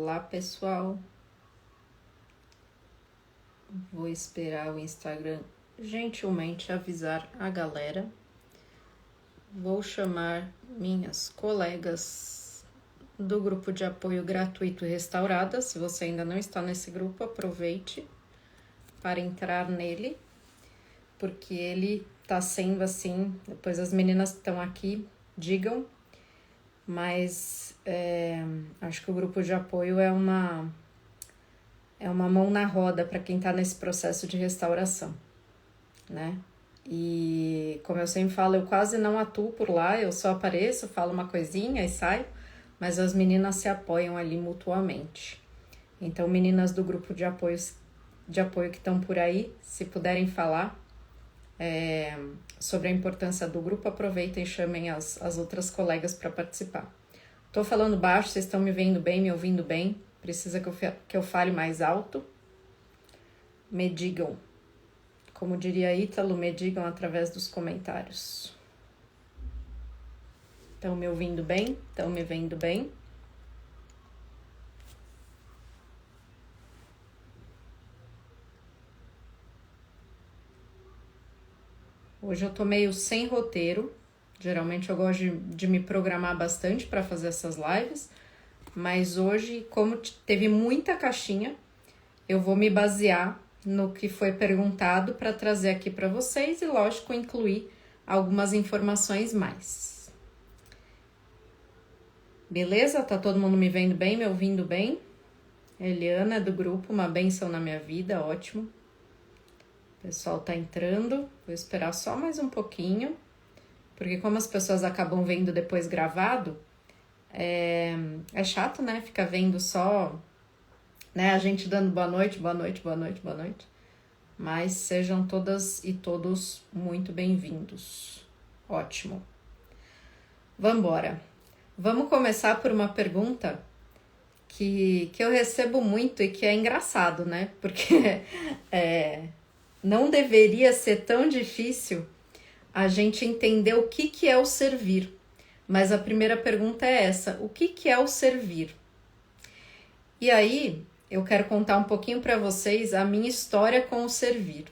Olá, pessoal. Vou esperar o Instagram gentilmente avisar a galera. Vou chamar minhas colegas do grupo de apoio gratuito Restaurada. Se você ainda não está nesse grupo, aproveite para entrar nele, porque ele tá sendo assim. Depois as meninas que estão aqui digam, mas acho que o grupo de apoio é uma mão na roda para quem está nesse processo de restauração, né? E como eu sempre falo, eu quase não atuo por lá, eu só apareço, falo uma coisinha e saio, mas as meninas se apoiam ali mutuamente. Então, meninas do grupo de apoio que estão por aí, se puderem falar sobre a importância do grupo, aproveitem e chamem as outras colegas para participar. Tô falando baixo, vocês estão me vendo bem, me ouvindo bem? Precisa que eu fale mais alto? Me digam. Como diria Ítalo, me digam através dos comentários. Estão me ouvindo bem? Estão me vendo bem? Hoje eu tô meio sem roteiro. Geralmente eu gosto de me programar bastante para fazer essas lives. Mas hoje, como teve muita caixinha, eu vou me basear no que foi perguntado para trazer aqui para vocês e, lógico, incluir algumas informações mais. Beleza? Tá todo mundo me vendo bem, me ouvindo bem? Eliana do grupo, uma bênção na minha vida, ótimo. O pessoal tá entrando, vou esperar só mais um pouquinho, porque como as pessoas acabam vendo depois gravado, é chato, né? Ficar vendo só, né? A gente dando boa noite, boa noite, boa noite, boa noite. Mas sejam todas e todos muito bem-vindos. Ótimo. Vambora. Vamos começar por uma pergunta que eu recebo muito e que é engraçado, né? Porque não deveria ser tão difícil a gente entender o que é o servir. Mas a primeira pergunta é essa: o que é o servir? E aí, eu quero contar um pouquinho para vocês a minha história com o servir.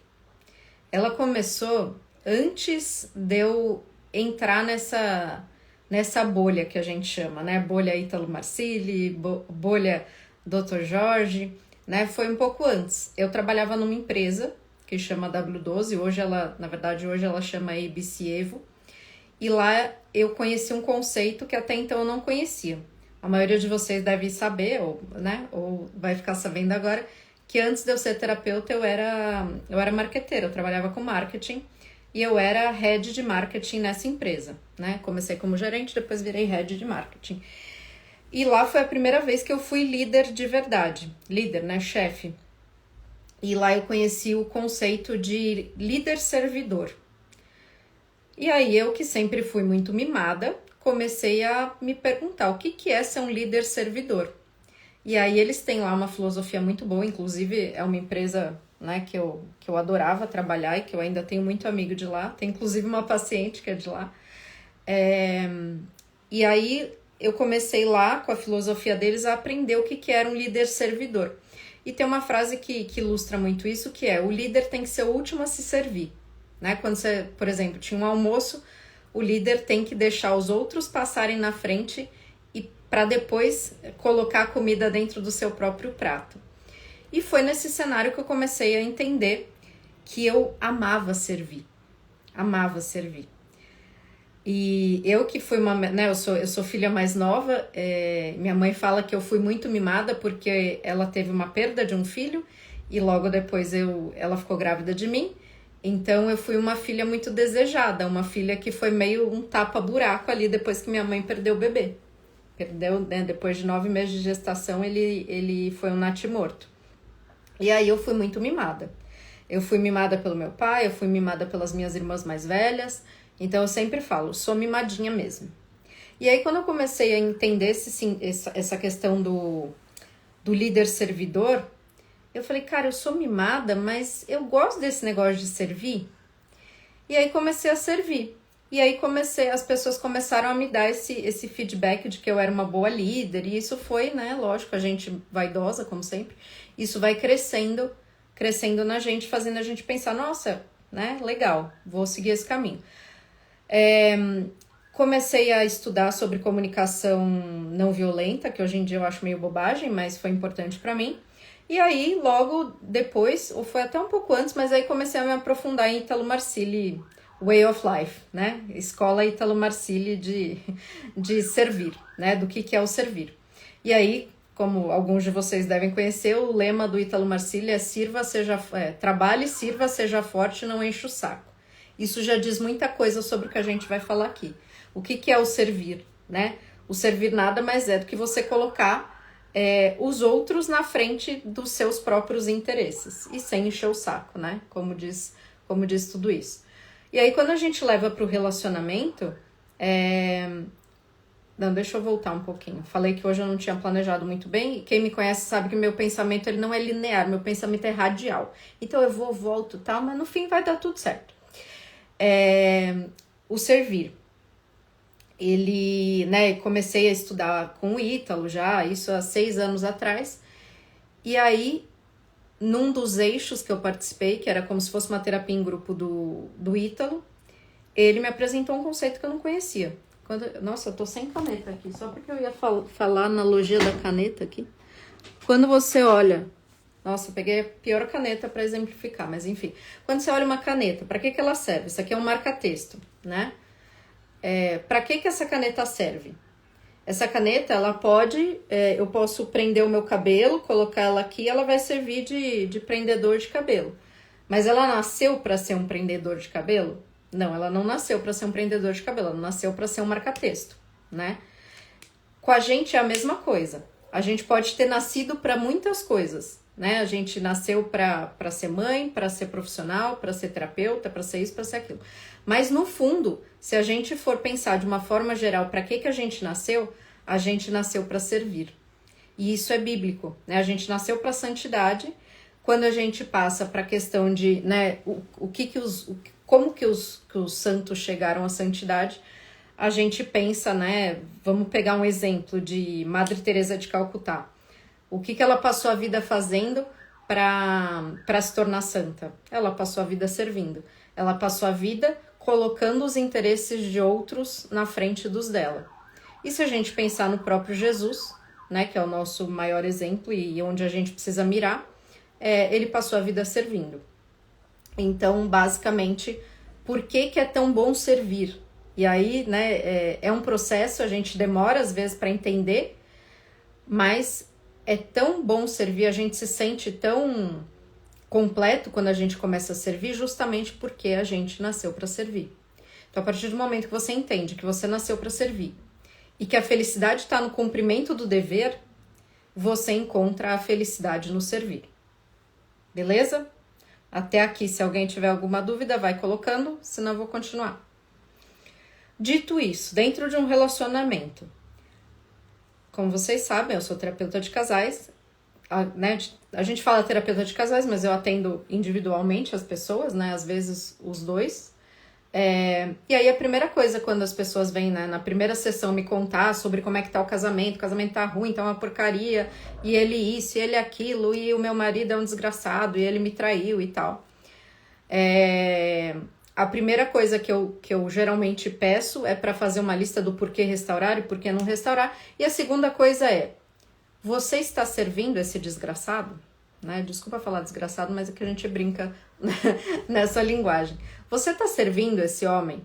Ela começou antes de eu entrar nessa bolha que a gente chama, né? Bolha Ítalo Marcilli, bolha Dr. Jorge, né? Foi um pouco antes. Eu trabalhava numa empresa que chama W12, hoje ela chama ABC Evo, e lá eu conheci um conceito que até então eu não conhecia. A maioria de vocês deve saber, ou vai ficar sabendo agora, que antes de eu ser terapeuta eu era marqueteira, eu trabalhava com marketing e eu era head de marketing nessa empresa, né? Comecei como gerente, depois virei head de marketing. E lá foi a primeira vez que eu fui líder de verdade, líder, né? Chefe. E lá eu conheci o conceito de líder-servidor. E aí eu, que sempre fui muito mimada, comecei a me perguntar o que é ser um líder-servidor. E aí eles têm lá uma filosofia muito boa, inclusive é uma empresa, né, que eu adorava trabalhar e que eu ainda tenho muito amigo de lá. Tem inclusive uma paciente que é de lá. E aí eu comecei lá com a filosofia deles a aprender o que era um líder-servidor. E tem uma frase que ilustra muito isso, que é: o líder tem que ser o último a se servir. Né? Quando você, por exemplo, tinha um almoço, o líder tem que deixar os outros passarem na frente e para depois colocar a comida dentro do seu próprio prato. E foi nesse cenário que eu comecei a entender que eu amava servir. Amava servir. E eu que fui né, eu sou filha mais nova, minha mãe fala que eu fui muito mimada porque ela teve uma perda de um filho e logo depois ela ficou grávida de mim. Então eu fui uma filha muito desejada, uma filha que foi meio um tapa-buraco ali depois que minha mãe perdeu o bebê. Perdeu, né, depois de 9 meses de gestação, ele foi um natimorto. E aí eu fui muito mimada. Eu fui mimada pelo meu pai, eu fui mimada pelas minhas irmãs mais velhas. Então eu sempre falo, sou mimadinha mesmo. E aí quando eu comecei a entender essa questão do líder-servidor, eu falei, cara, eu sou mimada, mas eu gosto desse negócio de servir. E aí comecei a servir. E aí as pessoas começaram a me dar esse feedback de que eu era uma boa líder, e isso foi, né, lógico, a gente vaidosa, como sempre, isso vai crescendo na gente, fazendo a gente pensar, nossa, né, legal, vou seguir esse caminho. Comecei a estudar sobre comunicação não violenta, que hoje em dia eu acho meio bobagem, mas foi importante para mim. E aí, logo depois, ou foi até um pouco antes, mas aí comecei a me aprofundar em Italo Marcilli Way of Life, né? Escola Italo Marcilli de servir, né? Do que é o servir. E aí, como alguns de vocês devem conhecer, o lema do Italo Marcilli é trabalhe, sirva, seja forte, não enche o saco. Isso já diz muita coisa sobre o que a gente vai falar aqui. O que é o servir, né? O servir nada mais é do que você colocar os outros na frente dos seus próprios interesses e sem encher o saco, né? Como diz tudo isso. E aí, quando a gente leva para o relacionamento... Não, deixa eu voltar um pouquinho. Falei que hoje eu não tinha planejado muito bem. E quem me conhece sabe que meu pensamento ele não é linear, meu pensamento é radial. Então eu volto, tal, mas no fim vai dar tudo certo. O servir. Ele, né, comecei a estudar com o Ítalo já, isso há 6 anos atrás. E aí, num dos eixos que eu participei, que era como se fosse uma terapia em grupo do Ítalo, ele me apresentou um conceito que eu não conhecia. Nossa, eu tô sem caneta aqui, só porque eu ia falar a analogia da caneta aqui. Quando você olha... Nossa, eu peguei a pior caneta para exemplificar, mas enfim. Quando você olha uma caneta, para que ela serve? Isso aqui é um marca-texto, né? Para que essa caneta serve? Essa caneta, ela pode... eu posso prender o meu cabelo, colocar ela aqui, ela vai servir de prendedor de cabelo. Mas ela nasceu para ser um prendedor de cabelo? Não, ela não nasceu para ser um prendedor de cabelo, ela nasceu para ser um marca-texto, né? Com a gente é a mesma coisa. A gente pode ter nascido para muitas coisas, né? A gente nasceu para ser mãe, para ser profissional, para ser terapeuta, para ser isso, para ser aquilo. Mas no fundo, se a gente for pensar de uma forma geral para que a gente nasceu para servir. E isso é bíblico, né? A gente nasceu para santidade. Quando a gente passa para a questão de, né, como que os santos chegaram à santidade, a gente pensa, né, vamos pegar um exemplo de Madre Teresa de Calcutá. O que ela passou a vida fazendo para se tornar santa? Ela passou a vida servindo. Ela passou a vida colocando os interesses de outros na frente dos dela. E se a gente pensar no próprio Jesus, né, que é o nosso maior exemplo e onde a gente precisa mirar, ele passou a vida servindo. Então, basicamente, por que é tão bom servir? E aí, né, é um processo, a gente demora às vezes para entender, mas é tão bom servir, a gente se sente tão completo quando a gente começa a servir, justamente porque a gente nasceu para servir. Então, a partir do momento que você entende que você nasceu para servir e que a felicidade está no cumprimento do dever, você encontra a felicidade no servir. Beleza? Até aqui, se alguém tiver alguma dúvida, vai colocando, senão eu vou continuar. Dito isso, dentro de um relacionamento, como vocês sabem, eu sou terapeuta de casais, né? A gente fala terapeuta de casais, mas eu atendo individualmente as pessoas, né? Às vezes os dois. E aí a primeira coisa, quando as pessoas vêm, né, na primeira sessão me contar sobre como é que tá o casamento tá ruim, tá uma porcaria, e ele isso, e ele aquilo, e o meu marido é um desgraçado, e ele me traiu e tal. A primeira coisa que eu geralmente peço é para fazer uma lista do porquê restaurar e porquê não restaurar. E a segunda coisa é, você está servindo esse desgraçado? Né? Desculpa falar desgraçado, mas é que a gente brinca nessa linguagem. Você está servindo esse homem?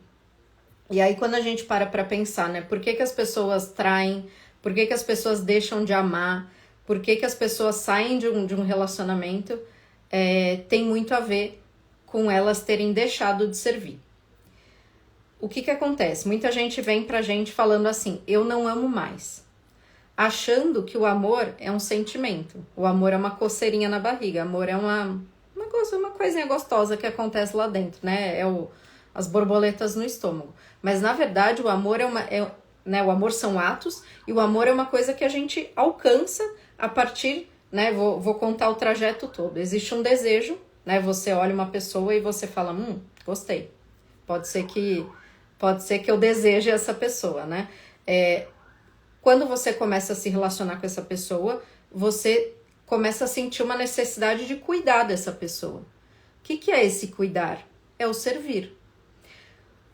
E aí quando a gente para pensar, né? Por que as pessoas traem? Por que as pessoas deixam de amar? Por que as pessoas saem de um relacionamento? Tem muito a ver com elas terem deixado de servir. O que acontece? Muita gente vem pra gente falando assim, eu não amo mais. Achando que o amor é um sentimento. O amor é uma coceirinha na barriga. Amor é uma coisinha gostosa que acontece lá dentro, né? As borboletas no estômago. Mas, na verdade, o amor né? O amor são atos e o amor é uma coisa que a gente alcança a partir, né? Vou contar o trajeto todo. Existe um desejo, né? Você olha uma pessoa e você fala, gostei. Pode ser Pode ser que eu deseje essa pessoa, né? Quando você começa a se relacionar com essa pessoa, você começa a sentir uma necessidade de cuidar dessa pessoa. O que é esse cuidar? É o servir.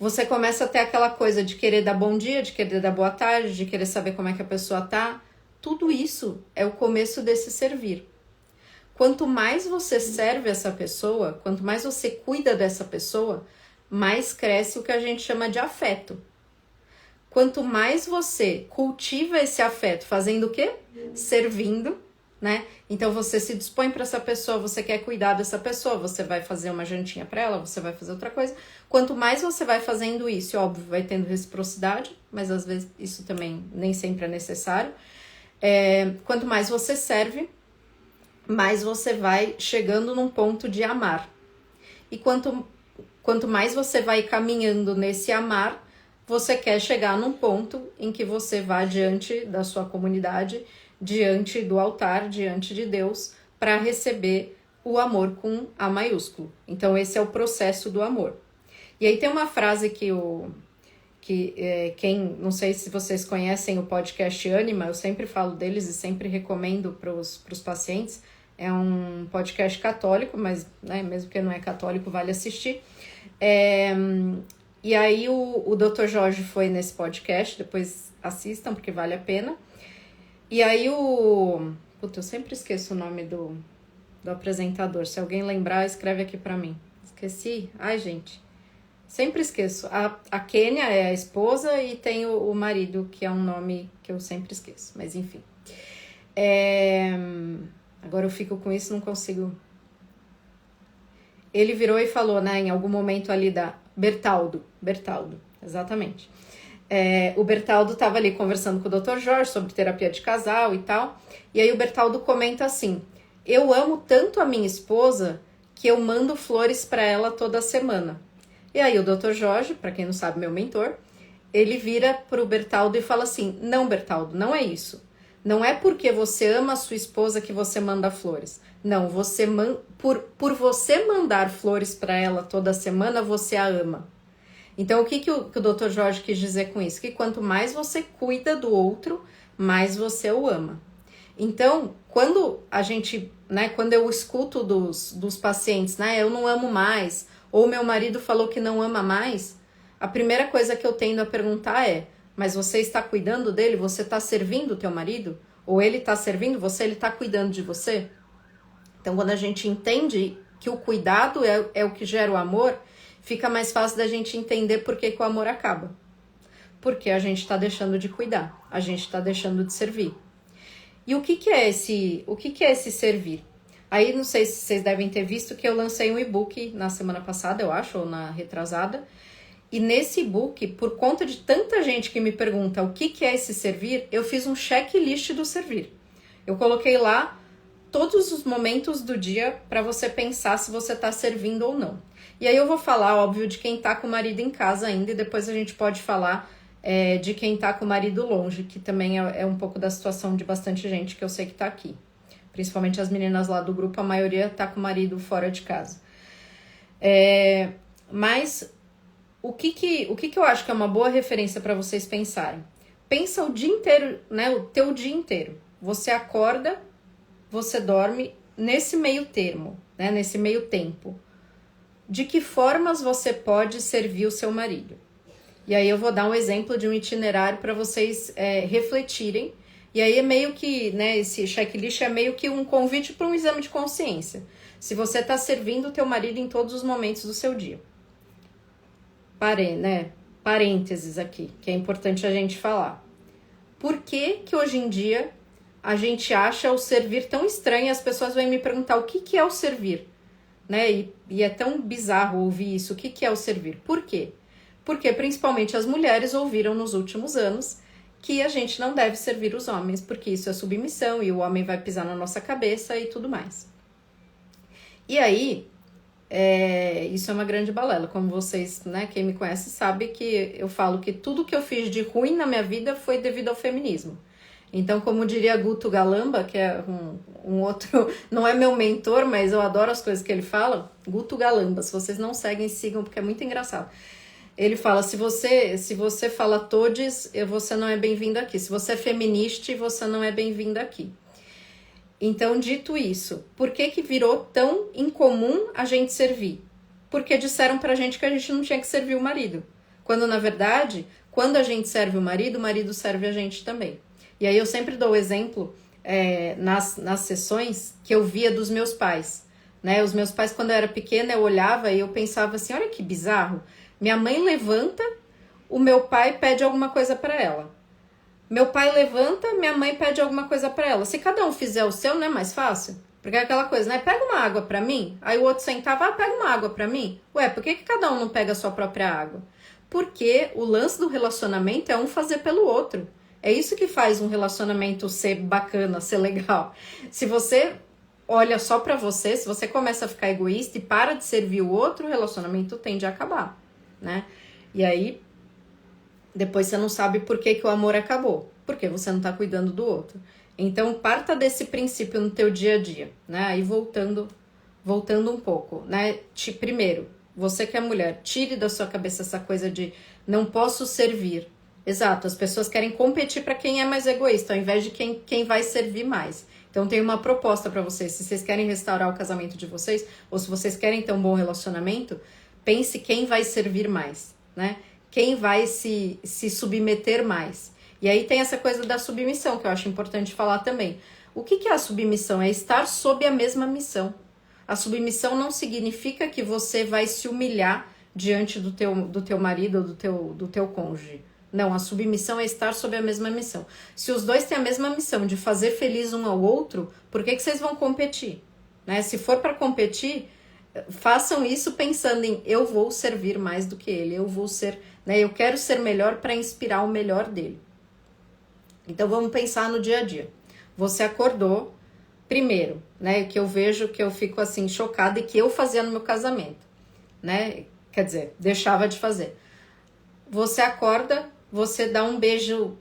Você começa a ter aquela coisa de querer dar bom dia, de querer dar boa tarde, de querer saber como é que a pessoa tá. Tudo isso é o começo desse servir. Quanto mais você serve essa pessoa, quanto mais você cuida dessa pessoa, mais cresce o que a gente chama de afeto. Quanto mais você cultiva esse afeto, fazendo o quê? Servindo, né? Então você se dispõe para essa pessoa, você quer cuidar dessa pessoa, você vai fazer uma jantinha para ela, você vai fazer outra coisa. Quanto mais você vai fazendo isso, óbvio, vai tendo reciprocidade, mas às vezes isso também nem sempre é necessário. Quanto mais você serve, mais você vai chegando num ponto de amar. E quanto mais você vai caminhando nesse amar, você quer chegar num ponto em que você vá diante da sua comunidade, diante do altar, diante de Deus, para receber o amor com A maiúsculo. Então esse é o processo do amor. E aí tem uma frase quem, não sei se vocês conhecem o podcast Ânima, eu sempre falo deles e sempre recomendo para os pacientes. É um podcast católico, mas né, mesmo que não é católico, vale assistir. E aí o Dr. Jorge foi nesse podcast, depois assistam porque vale a pena. E aí eu sempre esqueço o nome do apresentador. Se alguém lembrar, escreve aqui pra mim. Esqueci? Ai, gente. Sempre esqueço. A Kênia é a esposa e tem o marido, que é um nome que eu sempre esqueço. Mas enfim. Agora eu fico com isso, não consigo. Ele virou e falou, né, em algum momento ali da Bertaldo, exatamente. O Bertaldo estava ali conversando com o Dr. Jorge sobre terapia de casal e tal. E aí o Bertaldo comenta assim: eu amo tanto a minha esposa que eu mando flores para ela toda semana. E aí o Dr. Jorge, para quem não sabe, meu mentor, ele vira pro Bertaldo e fala assim: não, Bertaldo, não é isso. Não é porque você ama a sua esposa que você manda flores. Não, por você mandar flores para ela toda semana, você a ama. Então, o que o Dr. Jorge quis dizer com isso? Que quanto mais você cuida do outro, mais você o ama. Então, quando a gente, né, quando eu escuto dos pacientes, né, eu não amo mais, ou meu marido falou que não ama mais, a primeira coisa que eu tendo a perguntar é: mas você está cuidando dele? Você está servindo o teu marido? Ou ele está servindo você? Ele está cuidando de você? Então, quando a gente entende que o cuidado é o que gera o amor, fica mais fácil da gente entender por que o amor acaba. Porque a gente está deixando de cuidar, a gente está deixando de servir. E o que é esse servir? Aí, não sei se vocês devem ter visto que eu lancei um e-book na semana passada, eu acho, ou na retrasada. E nesse e-book, por conta de tanta gente que me pergunta o que é esse servir, eu fiz um checklist do servir. Eu coloquei lá todos os momentos do dia para você pensar se você está servindo ou não. E aí eu vou falar, óbvio, de quem tá com o marido em casa ainda, e depois a gente pode falar de quem tá com o marido longe, que também é um pouco da situação de bastante gente que eu sei que tá aqui. Principalmente as meninas lá do grupo, a maioria tá com o marido fora de casa. Mas o que eu acho que é uma boa referência para vocês pensarem? Pensa o dia inteiro, né? O teu dia inteiro. Você acorda, você dorme nesse meio termo, né? Nesse meio tempo. De que formas você pode servir o seu marido? E aí eu vou dar um exemplo de um itinerário para vocês refletirem. E aí é meio que, né, esse checklist é meio que um convite para um exame de consciência. Se você está servindo o teu marido em todos os momentos do seu dia. Parênteses aqui, que é importante a gente falar. Por que hoje em dia a gente acha o servir tão estranho e as pessoas vêm me perguntar o que é o servir? Né? E é tão bizarro ouvir isso. O que é o servir? Por quê? Porque principalmente as mulheres ouviram nos últimos anos que a gente não deve servir os homens, porque isso é submissão e o homem vai pisar na nossa cabeça e tudo mais. E aí, isso é uma grande balela. Como vocês, né, quem me conhece sabe que eu falo que tudo que eu fiz de ruim na minha vida foi devido ao feminismo. Então, como diria Guto Galamba, que é um outro, não é meu mentor, mas eu adoro as coisas que ele fala, Guto Galamba, se vocês não seguem, sigam, porque é muito engraçado. Ele fala, se você fala todes, você não é bem-vindo aqui. Se você é feminista, você não é bem-vindo aqui. Então, dito isso, por que que virou tão incomum a gente servir? Porque disseram pra gente que a gente não tinha que servir o marido. Quando, na verdade, quando a gente serve o marido serve a gente também. E aí eu sempre dou o exemplo nas sessões que eu via dos meus pais. Né? Os meus pais, quando eu era pequena, eu olhava e eu pensava assim, olha que bizarro. Minha mãe levanta, o meu pai pede alguma coisa pra ela. Meu pai levanta, minha mãe pede alguma coisa pra ela. Se cada um fizer o seu, não é mais fácil? Porque é aquela coisa, né? Pega uma água pra mim. Aí o outro sentava, pega uma água pra mim. Ué, por que cada um não pega a sua própria água? Porque o lance do relacionamento é um fazer pelo outro. É isso que faz um relacionamento ser bacana, ser legal. Se você olha só pra você, se você começa a ficar egoísta e para de servir o outro, o relacionamento tende a acabar, né? E aí depois você não sabe por que o amor acabou, porque você não tá cuidando do outro. Então, parta desse princípio no teu dia a dia, né? Aí voltando um pouco, né? Primeiro, você que é mulher, tire da sua cabeça essa coisa de não posso servir. Exato, as pessoas querem competir para quem é mais egoísta, ao invés de quem vai servir mais. Então, tem uma proposta para vocês. Se vocês querem restaurar o casamento de vocês, ou se vocês querem ter um bom relacionamento, pense quem vai servir mais, né? Quem vai se submeter mais. E aí tem essa coisa da submissão, que eu acho importante falar também. O que é a submissão? É estar sob a mesma missão. A submissão não significa que você vai se humilhar diante do teu marido ou do teu cônjuge. Não, a submissão é estar sob a mesma missão. Se os dois têm a mesma missão de fazer feliz um ao outro, por que vocês vão competir? Né? Se for para competir, façam isso pensando em eu vou servir mais do que ele, eu vou ser, né? Eu quero ser melhor para inspirar o melhor dele. Então vamos pensar no dia a dia. Você acordou, primeiro, né? Que eu vejo, que eu fico assim chocada e que eu fazia no meu casamento, né? Quer dizer, deixava de fazer. Você acorda, você dá um beijo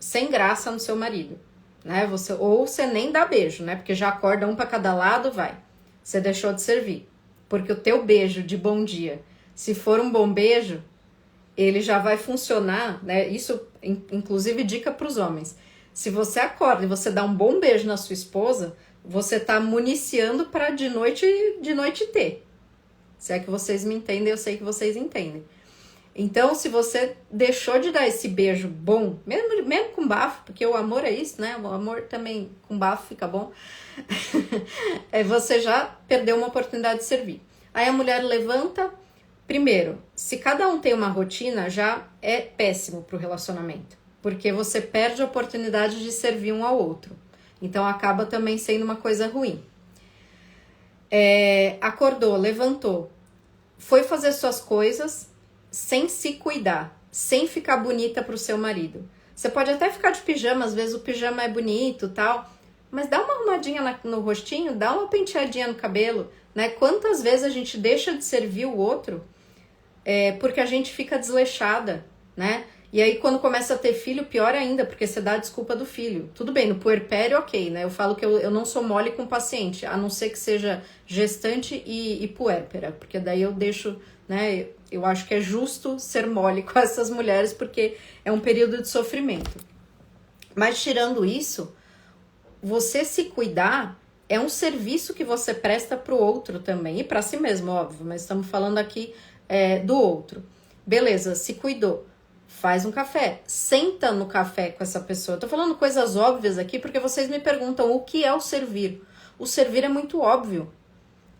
sem graça no seu marido, né? Ou você nem dá beijo, né? Porque já acorda um para cada lado, vai. Você deixou de servir. Porque o teu beijo de bom dia, se for um bom beijo, ele já vai funcionar, né? Isso, inclusive, dica para os homens. Se você acorda e você dá um bom beijo na sua esposa, você tá municiando para de noite ter. Se é que vocês me entendem, eu sei que vocês entendem. Então, se você deixou de dar esse beijo bom, mesmo com bafo, porque o amor é isso, né? O amor também com bafo fica bom. Você já perdeu uma oportunidade de servir. Aí a mulher levanta. Primeiro, se cada um tem uma rotina, já é péssimo pro relacionamento. Porque você perde a oportunidade de servir um ao outro. Então, acaba também sendo uma coisa ruim. Acordou, levantou. Foi fazer suas coisas sem se cuidar, sem ficar bonita pro seu marido. Você pode até ficar de pijama, às vezes o pijama é bonito, tal, mas dá uma arrumadinha no rostinho, dá uma penteadinha no cabelo, né? Quantas vezes a gente deixa de servir o outro porque a gente fica desleixada, né? E aí quando começa a ter filho, pior ainda, porque você dá a desculpa do filho. Tudo bem, no puerpério, ok, né? Eu falo que eu não sou mole com paciente, a não ser que seja gestante e puérpera, porque daí eu deixo, né? Eu acho que é justo ser mole com essas mulheres, porque é um período de sofrimento. Mas tirando isso, você se cuidar é um serviço que você presta pro outro também, e para si mesmo, óbvio, mas estamos falando aqui do outro. Beleza, se cuidou. Faz um café, senta no café com essa pessoa. Eu tô falando coisas óbvias aqui porque vocês me perguntam o que é o servir. O servir é muito óbvio,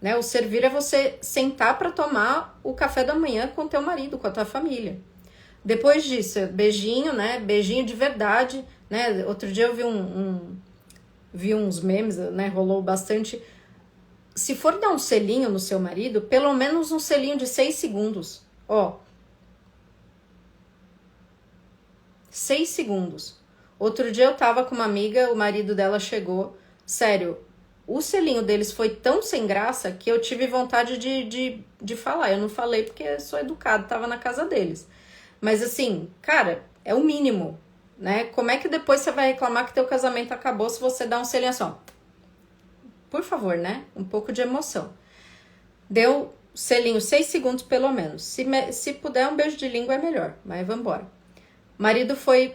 né? O servir é você sentar para tomar o café da manhã com o teu marido, com a tua família. Depois disso, beijinho, né? Beijinho de verdade, né? Outro dia eu vi uns memes, né? Rolou bastante. Se for dar um selinho no seu marido, pelo menos um selinho de 6 segundos. 6 segundos. Outro dia eu tava com uma amiga, o marido dela chegou. Sério, o selinho deles foi tão sem graça que eu tive vontade de falar. Eu não falei porque sou educado, tava na casa deles. Mas assim, cara, é o mínimo, né? Como é que depois você vai reclamar que teu casamento acabou se você dá um selinho assim, ó? Por favor, né? Um pouco de emoção. Deu selinho 6 segundos pelo menos. Se puder, um beijo de língua é melhor, mas vamos embora. Marido foi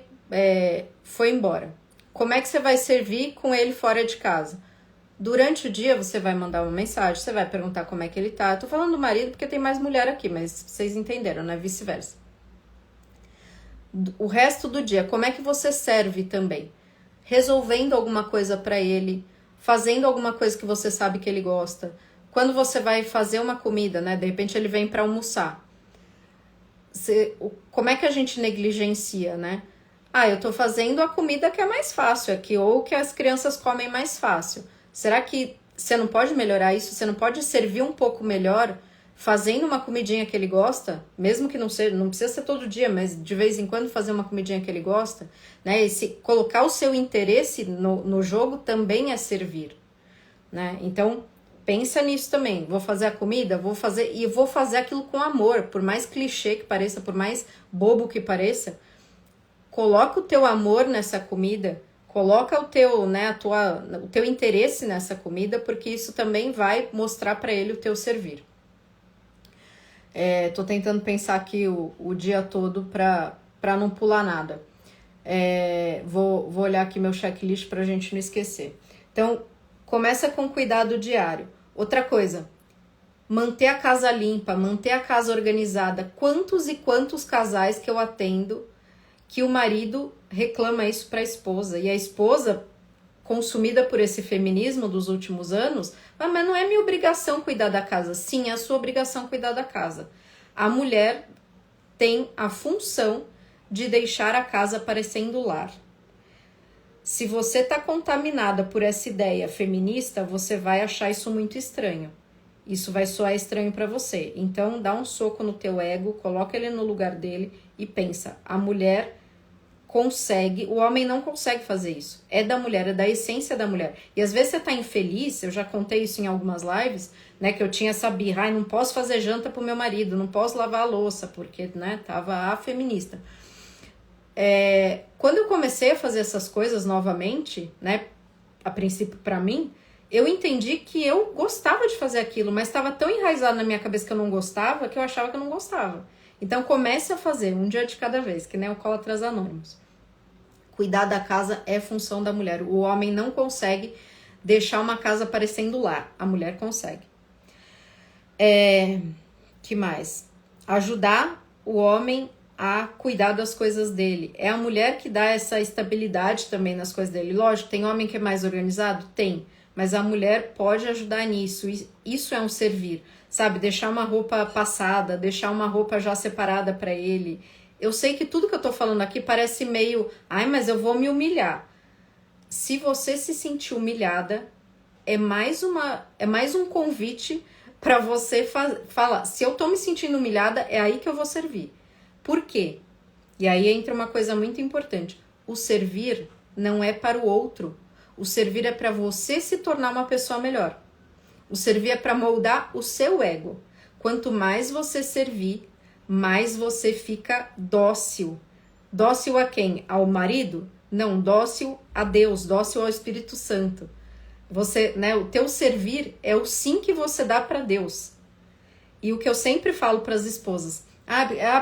embora. Como é que você vai servir com ele fora de casa? Durante o dia você vai mandar uma mensagem, você vai perguntar como é que ele tá. Eu tô falando do marido porque tem mais mulher aqui, mas vocês entenderam, né? Vice-versa. O resto do dia, como é que você serve também? Resolvendo alguma coisa pra ele, fazendo alguma coisa que você sabe que ele gosta. Quando você vai fazer uma comida, né? De repente ele vem pra almoçar. Como é que a gente negligencia, né? Eu tô fazendo a comida que é mais fácil aqui, ou que as crianças comem mais fácil. Será que você não pode melhorar isso? Você não pode servir um pouco melhor fazendo uma comidinha que ele gosta? Mesmo que não precisa ser todo dia, mas de vez em quando fazer uma comidinha que ele gosta, né? E colocar o seu interesse no jogo também é servir, né? Então, pensa nisso também. Vou fazer a comida, vou fazer aquilo com amor, por mais clichê que pareça, por mais bobo que pareça. Coloca o teu amor nessa comida, coloca o teu, né, o teu interesse nessa comida, porque isso também vai mostrar para ele o teu servir. Tô tentando pensar aqui o dia todo para não pular nada. Vou olhar aqui meu checklist pra gente não esquecer. Então, começa com cuidado diário. Outra coisa, manter a casa limpa, manter a casa organizada. Quantos e quantos casais que eu atendo que o marido reclama isso para a esposa, e a esposa, consumida por esse feminismo dos últimos anos, mas não é minha obrigação cuidar da casa. Sim, é a sua obrigação cuidar da casa. A mulher tem a função de deixar a casa parecendo lar. Se você está contaminada por essa ideia feminista, você vai achar isso muito estranho. Isso vai soar estranho para você. Então, dá um soco no teu ego, coloca ele no lugar dele e pensa, a mulher consegue, o homem não consegue fazer isso. É da mulher, é da essência da mulher. E às vezes você tá infeliz, eu já contei isso em algumas lives, né, que eu tinha essa birra, não posso fazer janta pro meu marido, não posso lavar a louça, porque, né, tava a feminista. Quando eu comecei a fazer essas coisas novamente, né, a princípio pra mim, eu entendi que eu gostava de fazer aquilo, mas estava tão enraizado na minha cabeça que eu não gostava, que eu achava que eu não gostava. Então comece a fazer, um dia de cada vez, que nem o Alcoólatras Anônimos. Cuidar da casa é função da mulher. O homem não consegue deixar uma casa parecendo lar. A mulher consegue. Que mais? Ajudar o homem a cuidar das coisas dele. É a mulher que dá essa estabilidade também nas coisas dele. Lógico, tem homem que é mais organizado? Tem. Mas a mulher pode ajudar nisso. Isso é um servir. Sabe? Deixar uma roupa passada, deixar uma roupa já separada para ele. Eu sei que tudo que eu tô falando aqui parece meio... mas eu vou me humilhar. Se você se sentir humilhada, é mais um convite para você falar. Se eu tô me sentindo humilhada, é aí que eu vou servir. Por quê? E aí entra uma coisa muito importante. O servir não é para o outro. O servir é para você se tornar uma pessoa melhor. O servir é para moldar o seu ego. Quanto mais você servir, mais você fica dócil. Dócil a quem? Ao marido? Não, dócil a Deus, dócil ao Espírito Santo. Você, né, o teu servir é o sim que você dá para Deus. E o que eu sempre falo para as esposas,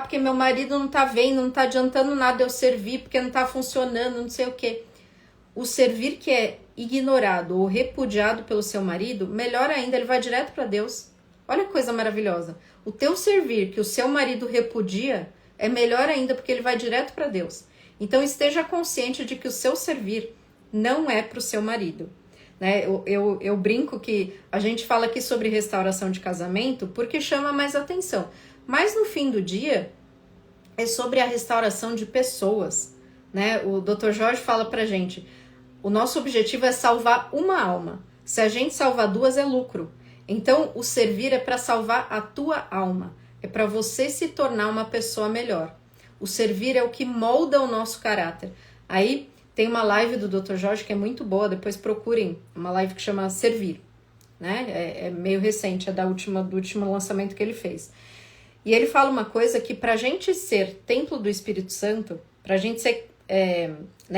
porque meu marido não tá vendo, não tá adiantando nada eu servir, porque não tá funcionando, não sei o quê. O servir que é ignorado ou repudiado pelo seu marido, melhor ainda, ele vai direto para Deus. Olha que coisa maravilhosa. O teu servir que o seu marido repudia é melhor ainda porque ele vai direto para Deus. Então esteja consciente de que o seu servir não é para o seu marido. Né? Eu brinco que a gente fala aqui sobre restauração de casamento porque chama mais atenção. Mas no fim do dia é sobre a restauração de pessoas. Né? O Dr. Jorge fala pra gente, o nosso objetivo é salvar uma alma. Se a gente salvar duas é lucro. Então, o servir é para salvar a tua alma. É para você se tornar uma pessoa melhor. O servir é o que molda o nosso caráter. Aí, tem uma live do Dr. Jorge que é muito boa. Depois procurem. Uma live que chama Servir. Né? É meio recente. É do último lançamento que ele fez. E ele fala uma coisa que pra gente ser templo do Espírito Santo, pra gente ser...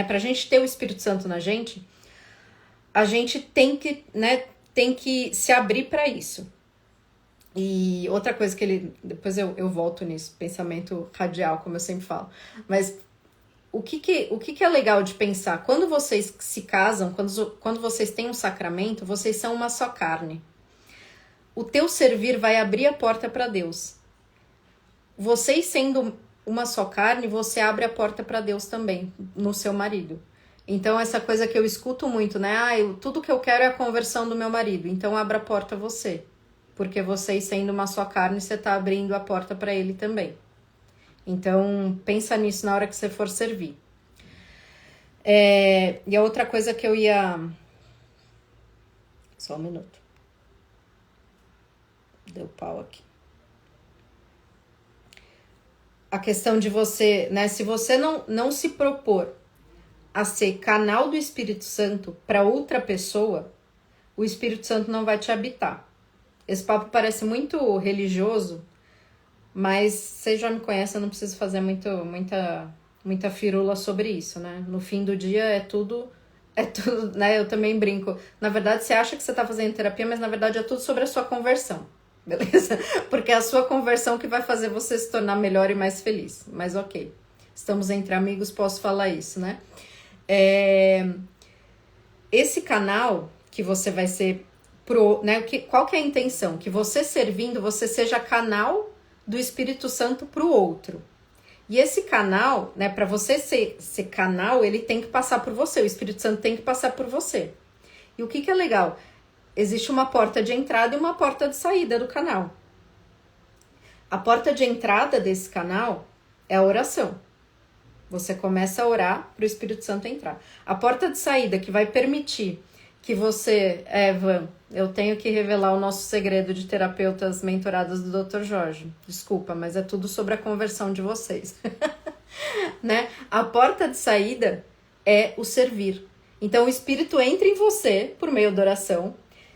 pra gente ter o Espírito Santo na gente, a gente tem que se abrir para isso. E outra coisa que ele... Depois eu volto nisso, pensamento radial, como eu sempre falo. Mas o que é legal de pensar? Quando vocês se casam, quando vocês têm um sacramento, vocês são uma só carne. O teu servir vai abrir a porta para Deus. Vocês sendo uma só carne, você abre a porta para Deus também, no seu marido. Então, essa coisa que eu escuto muito, né? Tudo que eu quero é a conversão do meu marido. Então, abra a porta a você. Porque vocês sendo uma só carne, você está abrindo a porta para ele também. Então, pensa nisso na hora que você for servir. E a outra coisa que eu ia... Só um minuto. Deu pau aqui. A questão de você, né? Se você não se propor a ser canal do Espírito Santo para outra pessoa, o Espírito Santo não vai te habitar. Esse papo parece muito religioso, mas vocês já me conhecem, eu não preciso fazer muita firula sobre isso, né? No fim do dia é tudo, né? Eu também brinco. Na verdade, você acha que você tá fazendo terapia, mas na verdade é tudo sobre a sua conversão, beleza? Porque é a sua conversão que vai fazer você se tornar melhor e mais feliz. Mas ok, estamos entre amigos, posso falar isso, né? Esse canal que você vai ser né, qual que é a intenção? Que você servindo, você seja canal do Espírito Santo para o outro. E esse canal, né, para você ser canal, ele tem que passar por você. O Espírito Santo tem que passar por você. E o que é legal? Existe uma porta de entrada e uma porta de saída do canal. A porta de entrada desse canal é a oração. Você começa a orar para o Espírito Santo entrar. A porta de saída que vai permitir que você... Van, eu tenho que revelar o nosso segredo de terapeutas mentoradas do Dr. Jorge. Desculpa, mas é tudo sobre a conversão de vocês. Né? A porta de saída é o servir. Então, o Espírito entra em você por meio da oração.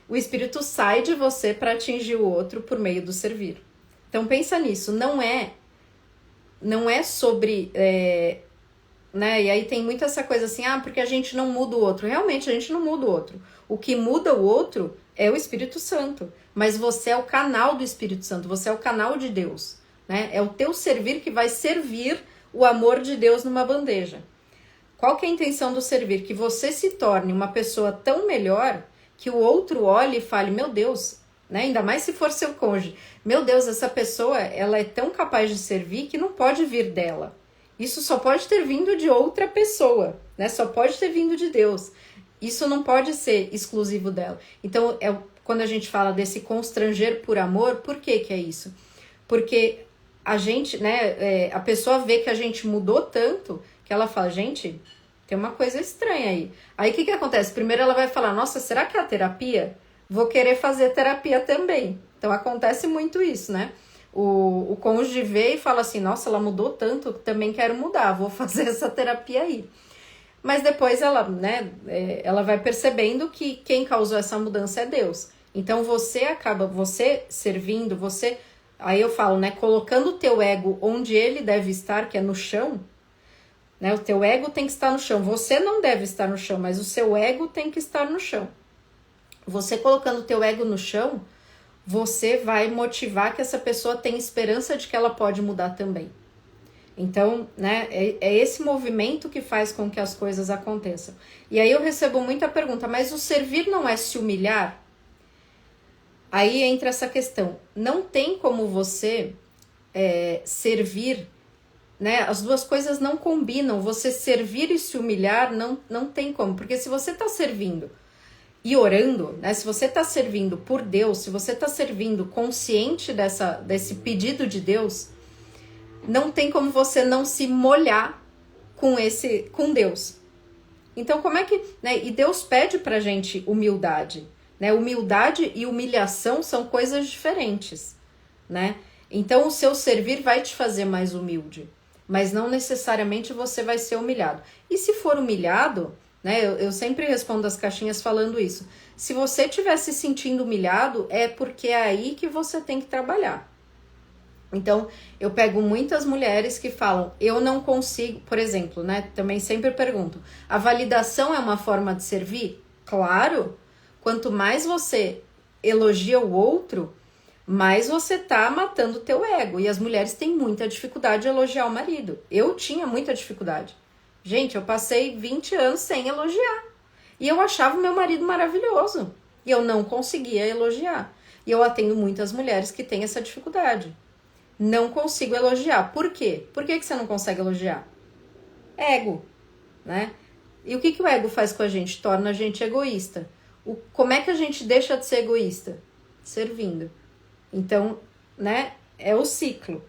O Espírito sai de você para atingir o outro por meio do servir. Então, pensa nisso. Não é sobre... né? E aí tem muito essa coisa assim, porque a gente não muda o outro. Realmente, a gente não muda o outro. O que muda o outro é o Espírito Santo. Mas você é o canal do Espírito Santo, você é o canal de Deus, né? É o teu servir que vai servir o amor de Deus numa bandeja. Qual que é a intenção do servir? Que você se torne uma pessoa tão melhor que o outro olhe e fale, meu Deus, né? Ainda mais se for seu cônjuge. Meu Deus, essa pessoa, ela é tão capaz de servir que não pode vir dela. Isso só pode ter vindo de outra pessoa, né? Só pode ter vindo de Deus. Isso não pode ser exclusivo dela. Então, quando a gente fala desse constranger por amor, por que é isso? Porque a gente, né? A pessoa vê que a gente mudou tanto que ela fala, gente, tem uma coisa estranha aí. Aí o que acontece? Primeiro ela vai falar, nossa, será que é a terapia? Vou querer fazer terapia também. Então acontece muito isso, né? O cônjuge vê e fala assim, nossa, ela mudou tanto, também quero mudar, vou fazer essa terapia aí. Mas depois ela, né, ela vai percebendo que quem causou essa mudança é Deus. Então você servindo, aí eu falo, né, colocando o teu ego onde ele deve estar, que é no chão, né, o teu ego tem que estar no chão. Você não deve estar no chão, mas o seu ego tem que estar no chão. Você colocando o teu ego no chão, você vai motivar que essa pessoa tenha esperança de que ela pode mudar também. Então, né, é esse movimento que faz com que as coisas aconteçam. E aí eu recebo muita pergunta, mas o servir não é se humilhar? Aí entra essa questão. Não tem como você servir, né? As duas coisas não combinam. Você servir e se humilhar não tem como. Porque se você está servindo e orando, né? Se você está servindo por Deus, se você está servindo consciente desse pedido de Deus, não tem como você não se molhar com Deus. Então, como é que... né? E Deus pede pra gente humildade. Né? Humildade e humilhação são coisas diferentes. Né? Então, o seu servir vai te fazer mais humilde. Mas não necessariamente você vai ser humilhado. E se for humilhado... né? Eu sempre respondo as caixinhas falando isso. Se você estiver se sentindo humilhado, é porque é aí que você tem que trabalhar. Então, eu pego muitas mulheres que falam, eu não consigo, por exemplo, né? Também sempre pergunto, a validação é uma forma de servir? Claro! Quanto mais você elogia o outro, mais você tá matando o teu ego. E as mulheres têm muita dificuldade de elogiar o marido. Eu tinha muita dificuldade. Gente, eu passei 20 anos sem elogiar. E eu achava o meu marido maravilhoso. E eu não conseguia elogiar. E eu atendo muitas mulheres que têm essa dificuldade. Não consigo elogiar. Por quê? Por que você não consegue elogiar? Ego, né? E o que o ego faz com a gente? Torna a gente egoísta. Como é que a gente deixa de ser egoísta? Servindo. Então, né, é o ciclo.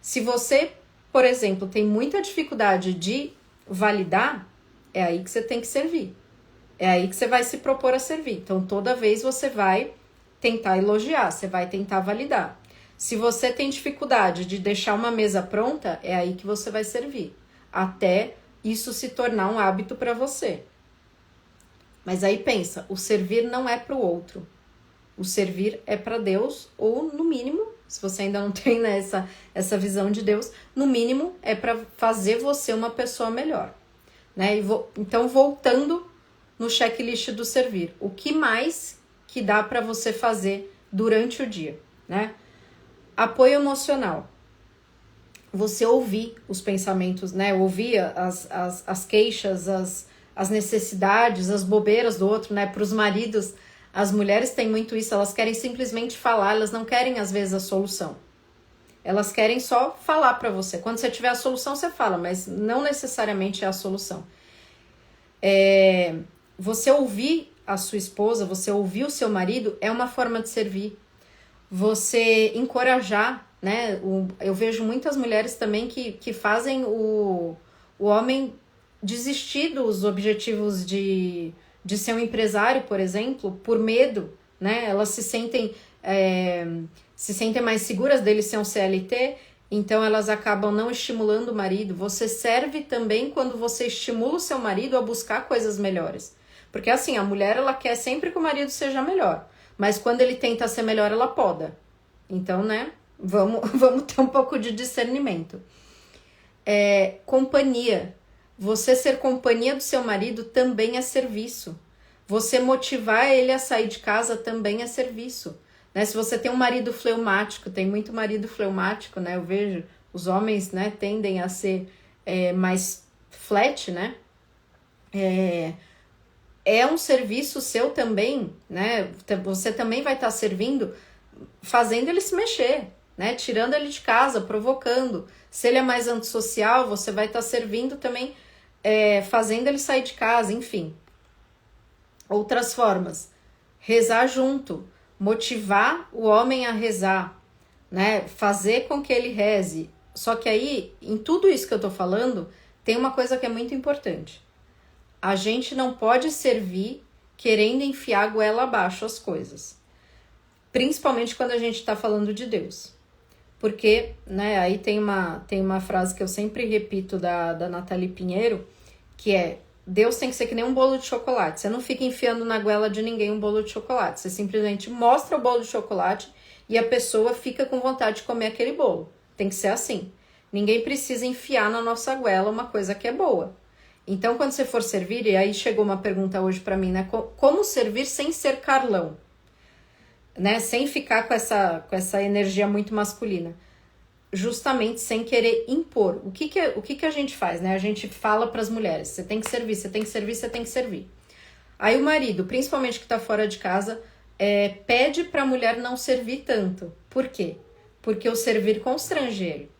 Se você, por exemplo, tem muita dificuldade de validar, é aí que você tem que servir. É aí que você vai se propor a servir. Então, toda vez você vai tentar elogiar, você vai tentar validar. Se você tem dificuldade de deixar uma mesa pronta, é aí que você vai servir. Até isso se tornar um hábito para você. Mas aí pensa, o servir não é para o outro. O servir é para Deus, ou no mínimo, se você ainda não tem, né, essa visão de Deus, no mínimo é para fazer você uma pessoa melhor. Né? Então, voltando no checklist do servir, o que mais que dá para você fazer durante o dia? Né? Apoio emocional. Você ouvir os pensamentos, né? Ouvir as queixas, as necessidades, as bobeiras do outro, né? Para os maridos, as mulheres têm muito isso, elas querem simplesmente falar, elas não querem às vezes a solução. Elas querem só falar para você. Quando você tiver a solução, você fala, mas não necessariamente é a solução. Você ouvir a sua esposa, você ouvir o seu marido é uma forma de servir. Você encorajar, né? Eu vejo muitas mulheres também que fazem o homem desistir dos objetivos de ser um empresário, por exemplo, por medo, né? Elas se sentem mais seguras dele ser um CLT, então elas acabam não estimulando o marido. Você serve também quando você estimula o seu marido a buscar coisas melhores. Porque assim, a mulher ela quer sempre que o marido seja melhor, mas quando ele tenta ser melhor, ela poda. Então, né, vamos ter um pouco de discernimento. Companhia. Você ser companhia do seu marido também é serviço. Você motivar ele a sair de casa também é serviço. Né? Se você tem um marido fleumático, tem muito marido fleumático, né? Eu vejo, os homens, né, tendem a ser mais flat, né? É um serviço seu também, né? Você também vai estar servindo, fazendo ele se mexer, né? Tirando ele de casa, provocando. Se ele é mais antissocial, você vai estar servindo também, fazendo ele sair de casa, enfim. Outras formas. Rezar junto, motivar o homem a rezar, né? Fazer com que ele reze. Só que aí, em tudo isso que eu tô falando, tem uma coisa que é muito importante. A gente não pode servir querendo enfiar a goela abaixo as coisas. Principalmente quando a gente está falando de Deus. Porque, né, aí tem uma frase que eu sempre repito da Nathalie Pinheiro, que é: Deus tem que ser que nem um bolo de chocolate. Você não fica enfiando na goela de ninguém um bolo de chocolate. Você simplesmente mostra o bolo de chocolate e a pessoa fica com vontade de comer aquele bolo. Tem que ser assim. Ninguém precisa enfiar na nossa goela uma coisa que é boa. Então, quando você for servir, e aí chegou uma pergunta hoje para mim, né? Como servir sem ser Carlão? Né? Sem ficar com essa energia muito masculina. Justamente sem querer impor. O que a gente faz, né? A gente fala para as mulheres: você tem que servir, você tem que servir, você tem que servir. Aí o marido, principalmente que tá fora de casa, pede para a mulher não servir tanto. Por quê? Porque o servir constrange ele.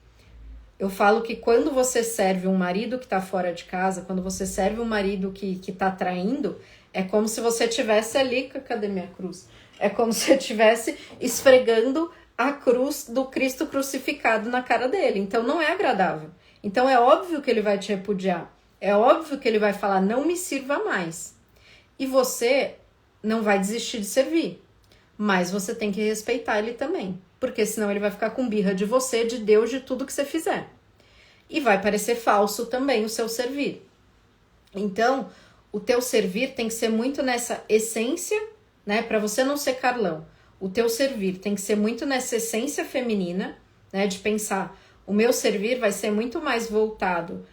Eu falo que quando você serve um marido que tá fora de casa, quando você serve um marido que tá traindo, é como se você tivesse ali... Cadê minha cruz? É como se você estivesse esfregando a cruz do Cristo crucificado na cara dele. Então não é agradável. Então é óbvio que ele vai te repudiar. É óbvio que ele vai falar: não me sirva mais. E você não vai desistir de servir. Mas você tem que respeitar ele também. Porque senão ele vai ficar com birra de você, de Deus, de tudo que você fizer. E vai parecer falso também o seu servir. Então, o teu servir tem que ser muito nessa essência, né? Para você não ser Carlão. O teu servir tem que ser muito nessa essência feminina, né? De pensar, o meu servir vai ser muito mais voltado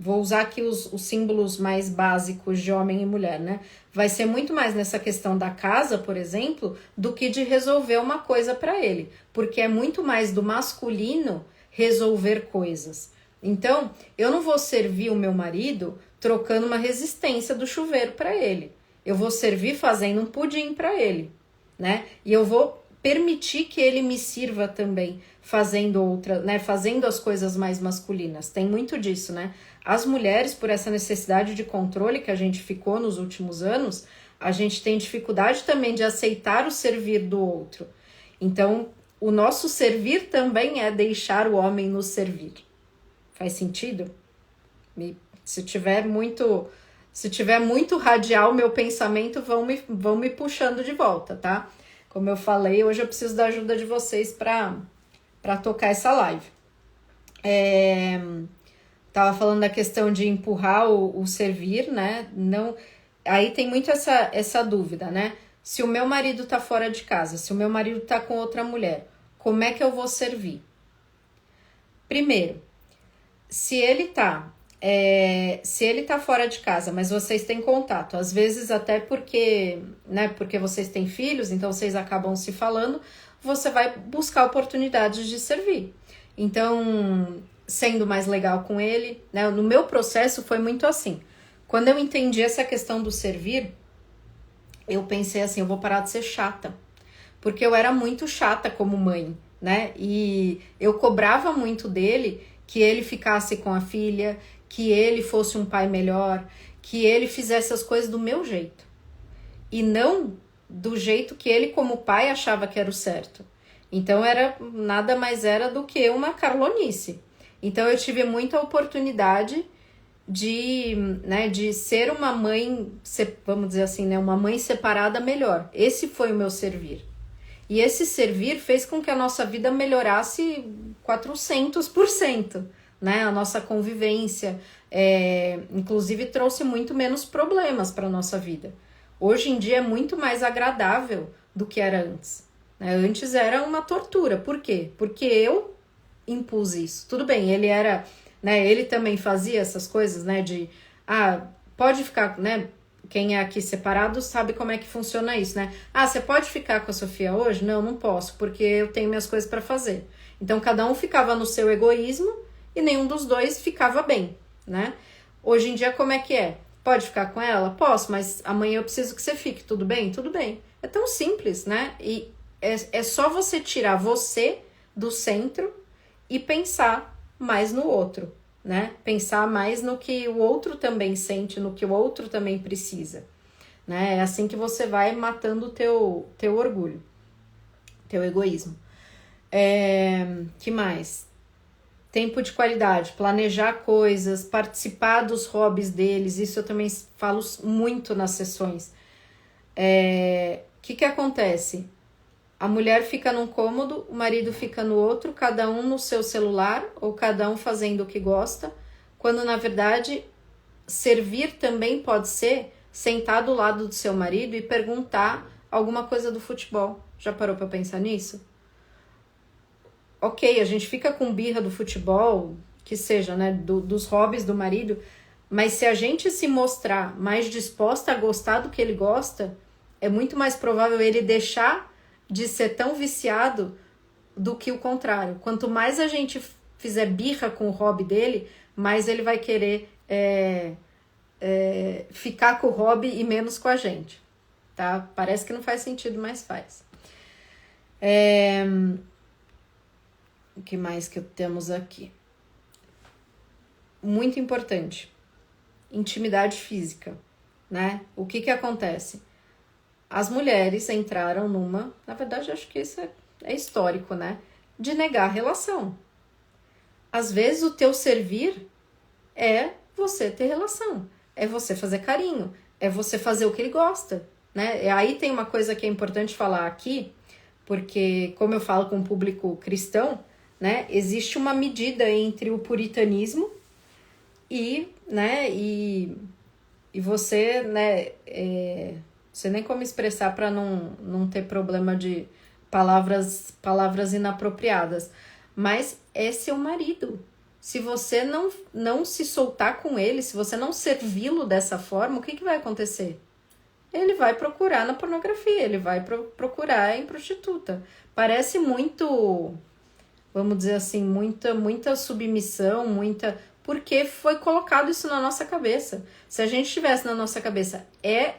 vou usar aqui os símbolos mais básicos de homem e mulher, né? Vai ser muito mais nessa questão da casa, por exemplo, do que de resolver uma coisa para ele, porque é muito mais do masculino resolver coisas. Então, eu não vou servir o meu marido trocando uma resistência do chuveiro para ele. Eu vou servir fazendo um pudim para ele, né? E eu vou permitir que ele me sirva também fazendo outra, né? Fazendo as coisas mais masculinas. Tem muito disso, né? As mulheres, por essa necessidade de controle que a gente ficou nos últimos anos, a gente tem dificuldade também de aceitar o servir do outro. Então, o nosso servir também é deixar o homem nos servir. Faz sentido? Se tiver muito radial meu pensamento, vão me puxando de volta, tá? Como eu falei, hoje eu preciso da ajuda de vocês para tocar essa live. Tava falando da questão de empurrar o servir, né? Não, aí tem muito essa dúvida, né? Se o meu marido tá fora de casa, se o meu marido tá com outra mulher, como é que eu vou servir? Primeiro, se ele tá fora de casa, mas vocês têm contato, às vezes até porque, né, porque vocês têm filhos, então vocês acabam se falando, você vai buscar oportunidades de servir. Então, sendo mais legal com ele, né, no meu processo foi muito assim. Quando eu entendi essa questão do servir, eu pensei assim, eu vou parar de ser chata, porque eu era muito chata como mãe, né, e eu cobrava muito dele que ele ficasse com a filha, que ele fosse um pai melhor, que ele fizesse as coisas do meu jeito. E não do jeito que ele, como pai, achava que era o certo. Então, nada mais era do que uma carlonice. Então, eu tive muita oportunidade de ser uma mãe, vamos dizer assim, né, uma mãe separada melhor. Esse foi o meu servir. E esse servir fez com que a nossa vida melhorasse 400%, né? A nossa convivência, inclusive trouxe muito menos problemas para a nossa vida. Hoje em dia é muito mais agradável do que era antes, né? Antes era uma tortura. Por quê? Porque eu impus isso. Tudo bem, ele era, né? Ele também fazia essas coisas, né? Pode ficar, né? Quem é aqui separado sabe como é que funciona isso, né? Você pode ficar com a Sofia hoje? Não, não posso, porque eu tenho minhas coisas para fazer. Então, cada um ficava no seu egoísmo e nenhum dos dois ficava bem, né? Hoje em dia, como é que é? Pode ficar com ela? Posso, mas amanhã eu preciso que você fique. Tudo bem? Tudo bem. É tão simples, né? E é só você tirar você do centro e pensar mais no outro, né? Pensar mais no que o outro também sente, no que o outro também precisa, né? É assim que você vai matando o teu orgulho, teu egoísmo. Que mais? Tempo de qualidade, planejar coisas, participar dos hobbies deles, isso eu também falo muito nas sessões. Que acontece? A mulher fica num cômodo, o marido fica no outro, cada um no seu celular ou cada um fazendo o que gosta, quando na verdade servir também pode ser sentar do lado do seu marido e perguntar alguma coisa do futebol. Já parou para pensar nisso? Ok, a gente fica com birra do futebol, que seja, né, dos hobbies do marido, mas se a gente se mostrar mais disposta a gostar do que ele gosta, é muito mais provável ele deixar de ser tão viciado do que o contrário. Quanto mais a gente fizer birra com o hobby dele, mais ele vai querer ficar com o hobby e menos com a gente, tá? Parece que não faz sentido, mas faz. O que mais que temos aqui? Muito importante. Intimidade física, né? O que acontece? As mulheres entraram na verdade, acho que isso é histórico, né? De negar a relação. Às vezes, o teu servir é você ter relação, é você fazer carinho, é você fazer o que ele gosta, né? E aí tem uma coisa que é importante falar aqui, porque como eu falo com o público cristão, né? Existe uma medida entre o puritanismo e você, né? Você nem como expressar para não ter problema de palavras inapropriadas. Mas é seu marido. Se você não se soltar com ele, se você não servi-lo dessa forma, o que vai acontecer? Ele vai procurar na pornografia, ele vai procurar em prostituta. Parece muito, vamos dizer assim, muita submissão, porque foi colocado isso na nossa cabeça. Se a gente tivesse na nossa cabeça, é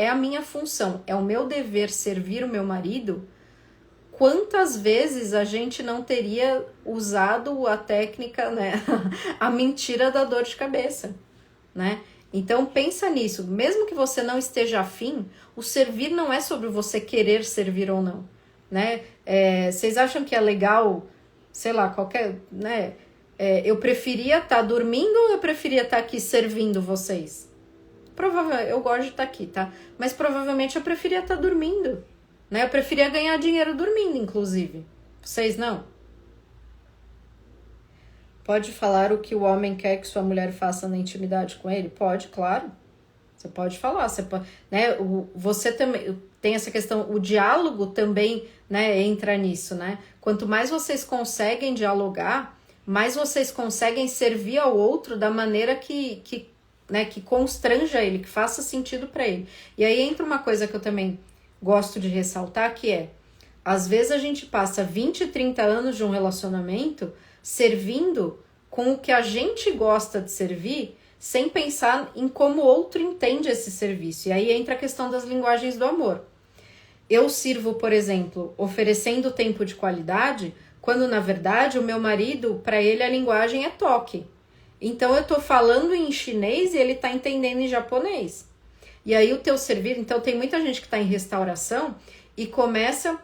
a minha função, é o meu dever servir o meu marido, quantas vezes a gente não teria usado a técnica, né? A mentira da dor de cabeça, né? Então pensa nisso, mesmo que você não esteja afim, o servir não é sobre você querer servir ou não, né? Vocês acham que é legal, sei lá, né? Eu preferia estar dormindo ou eu preferia estar aqui servindo vocês? Provavelmente, eu gosto de estar aqui, tá? Mas provavelmente eu preferia estar dormindo, né? Eu preferia ganhar dinheiro dormindo, inclusive. Vocês não? Pode falar o que o homem quer que sua mulher faça na intimidade com ele? Pode, claro. Você pode falar, né? Você também tem essa questão, o diálogo também, né, entra nisso, né? Quanto mais vocês conseguem dialogar, mais vocês conseguem servir ao outro da maneira que constranja ele, que faça sentido para ele. E aí entra uma coisa que eu também gosto de ressaltar, que às vezes a gente passa 20, 30 anos de um relacionamento servindo com o que a gente gosta de servir, sem pensar em como o outro entende esse serviço. E aí entra a questão das linguagens do amor. Eu sirvo, por exemplo, oferecendo tempo de qualidade, quando na verdade o meu marido, para ele a linguagem é toque. Então eu tô falando em chinês e ele tá entendendo em japonês. E aí o teu servir, então tem muita gente que tá em restauração e começa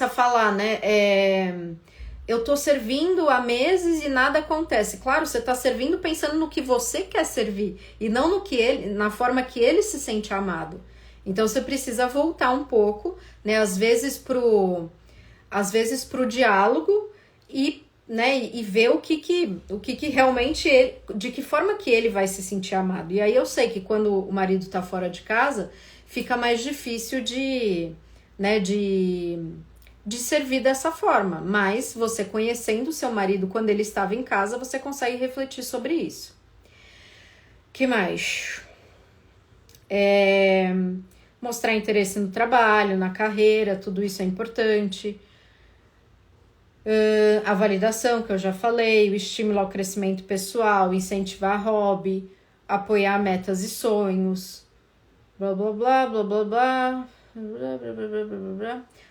a falar, né? Eu tô servindo há meses e nada acontece. Claro, você tá servindo pensando no que você quer servir e não na forma que ele se sente amado. Então você precisa voltar um pouco, né? Às vezes pro diálogo e, né, e ver o que realmente de que forma que ele vai se sentir amado. E aí eu sei que quando o marido tá fora de casa, fica mais difícil de servir dessa forma, mas você conhecendo o seu marido quando ele estava em casa, você consegue refletir sobre isso. Que mais? Mostrar interesse no trabalho, na carreira, tudo isso é importante. A validação, que eu já falei, o estímulo ao crescimento pessoal, incentivar hobby, apoiar metas e sonhos, blá blá blá blá blá blá.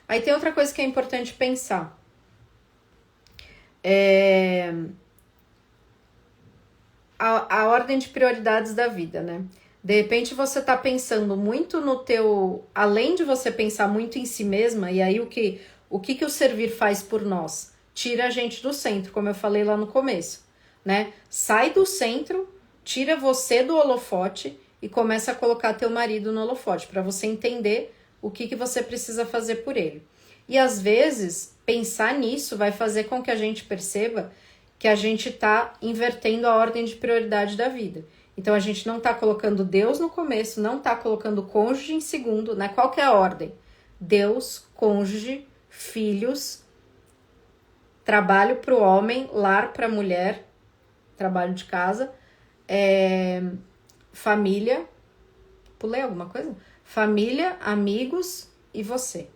Aí tem outra coisa que é importante pensar. A ordem de prioridades da vida, né? De repente você tá pensando muito no teu... Além de você pensar muito em si mesma, e aí o que o servir faz por nós? Tira a gente do centro, como eu falei lá no começo, né? Sai do centro, tira você do holofote e começa a colocar teu marido no holofote, para você entender o que você precisa fazer por ele. E às vezes, pensar nisso vai fazer com que a gente perceba que a gente está invertendo a ordem de prioridade da vida. Então a gente não está colocando Deus no começo, não está colocando o cônjuge em segundo, né? Qual que é a ordem? Deus, cônjuge, filhos, trabalho para o homem, lar para a mulher, trabalho de casa, família, pulei alguma coisa? Família, amigos e você.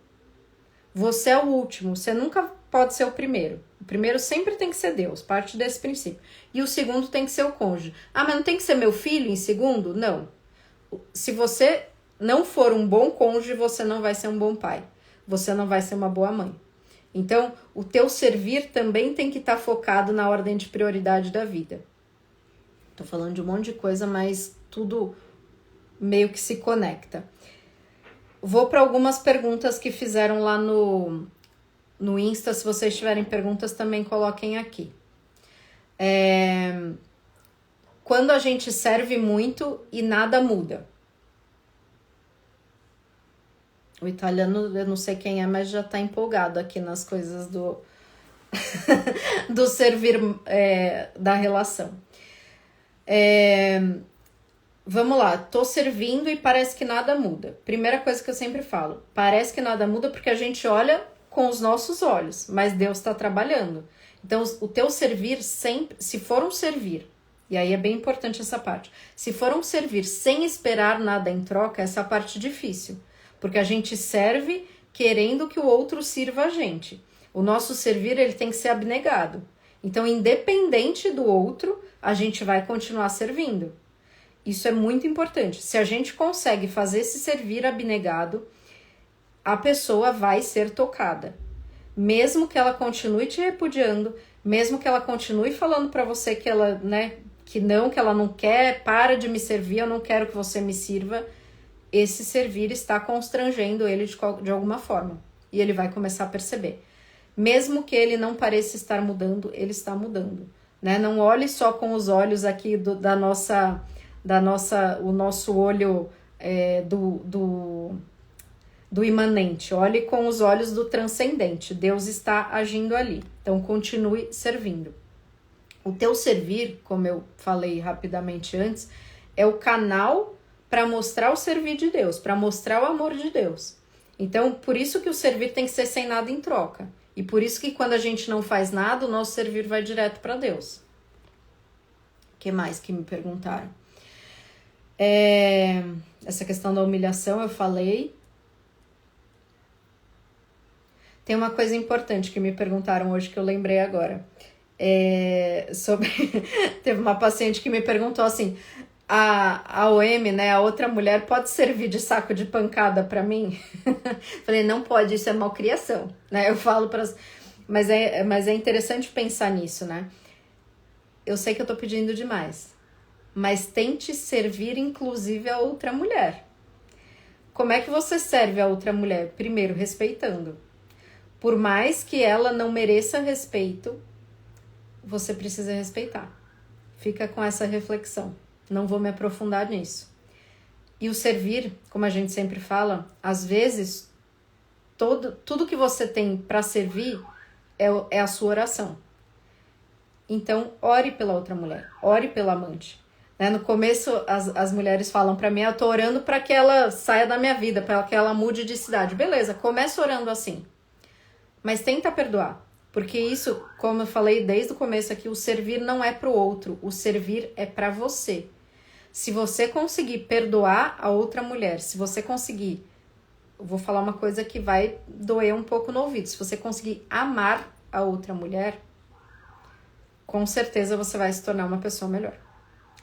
Você é o último, você nunca pode ser o primeiro. O primeiro sempre tem que ser Deus, parte desse princípio. E o segundo tem que ser o cônjuge. Ah, mas não tem que ser meu filho em segundo? Não. Se você não for um bom cônjuge, você não vai ser um bom pai. Você não vai ser uma boa mãe. Então, o teu servir também tem que estar focado na ordem de prioridade da vida. Tô falando de um monte de coisa, mas tudo meio que se conecta. Vou para algumas perguntas que fizeram lá no Insta. Se vocês tiverem perguntas, também coloquem aqui. Quando a gente serve muito e nada muda. O italiano, eu não sei quem é, mas já tá empolgado aqui nas coisas do servir, da relação. Vamos lá, tô servindo e parece que nada muda. Primeira coisa que eu sempre falo, parece que nada muda porque a gente olha com os nossos olhos, mas Deus está trabalhando. Então, o teu servir sempre, se for um servir, e aí é bem importante essa parte, se for um servir sem esperar nada em troca, essa parte é difícil, porque a gente serve querendo que o outro sirva a gente. O nosso servir, ele tem que ser abnegado. Então, independente do outro, a gente vai continuar servindo. Isso é muito importante. Se a gente consegue fazer esse servir abnegado, a pessoa vai ser tocada. Mesmo que ela continue te repudiando, mesmo que ela continue falando pra você que ela, né, que ela não quer, para de me servir, eu não quero que você me sirva, esse servir está constrangendo ele de alguma forma. E ele vai começar a perceber. Mesmo que ele não pareça estar mudando, ele está mudando. Né? Não olhe só com os olhos aqui o nosso olho do imanente. Olhe com os olhos do transcendente. Deus está agindo ali. Então, continue servindo. O teu servir, como eu falei rapidamente antes, é o canal para mostrar o servir de Deus, para mostrar o amor de Deus. Então, por isso que o servir tem que ser sem nada em troca. E por isso que quando a gente não faz nada, o nosso servir vai direto para Deus. O que mais que me perguntaram? Essa questão da humilhação eu falei. Tem uma coisa importante que me perguntaram hoje que eu lembrei agora. Teve uma paciente que me perguntou assim, a OM, né, a outra mulher, pode servir de saco de pancada para mim? Falei, não pode, isso é malcriação, né? Eu falo para mas é interessante pensar nisso, né? Eu sei que eu tô pedindo demais, mas tente servir inclusive a outra mulher. Como é que você serve a outra mulher? Primeiro, respeitando. Por mais que ela não mereça respeito, você precisa respeitar. Fica com essa reflexão. Não vou me aprofundar nisso. E o servir, como a gente sempre fala, às vezes, tudo que você tem para servir é a sua oração. Então, ore pela outra mulher, ore pela amante. Né? No começo, as mulheres falam para mim, eu tô orando para que ela saia da minha vida, para que ela mude de cidade. Beleza, começa orando assim. Mas tenta perdoar. Porque isso, como eu falei desde o começo aqui, o servir não é pro outro, o servir é para você. Se você conseguir perdoar a outra mulher, se você conseguir, eu vou falar uma coisa que vai doer um pouco no ouvido, se você conseguir amar a outra mulher, com certeza você vai se tornar uma pessoa melhor.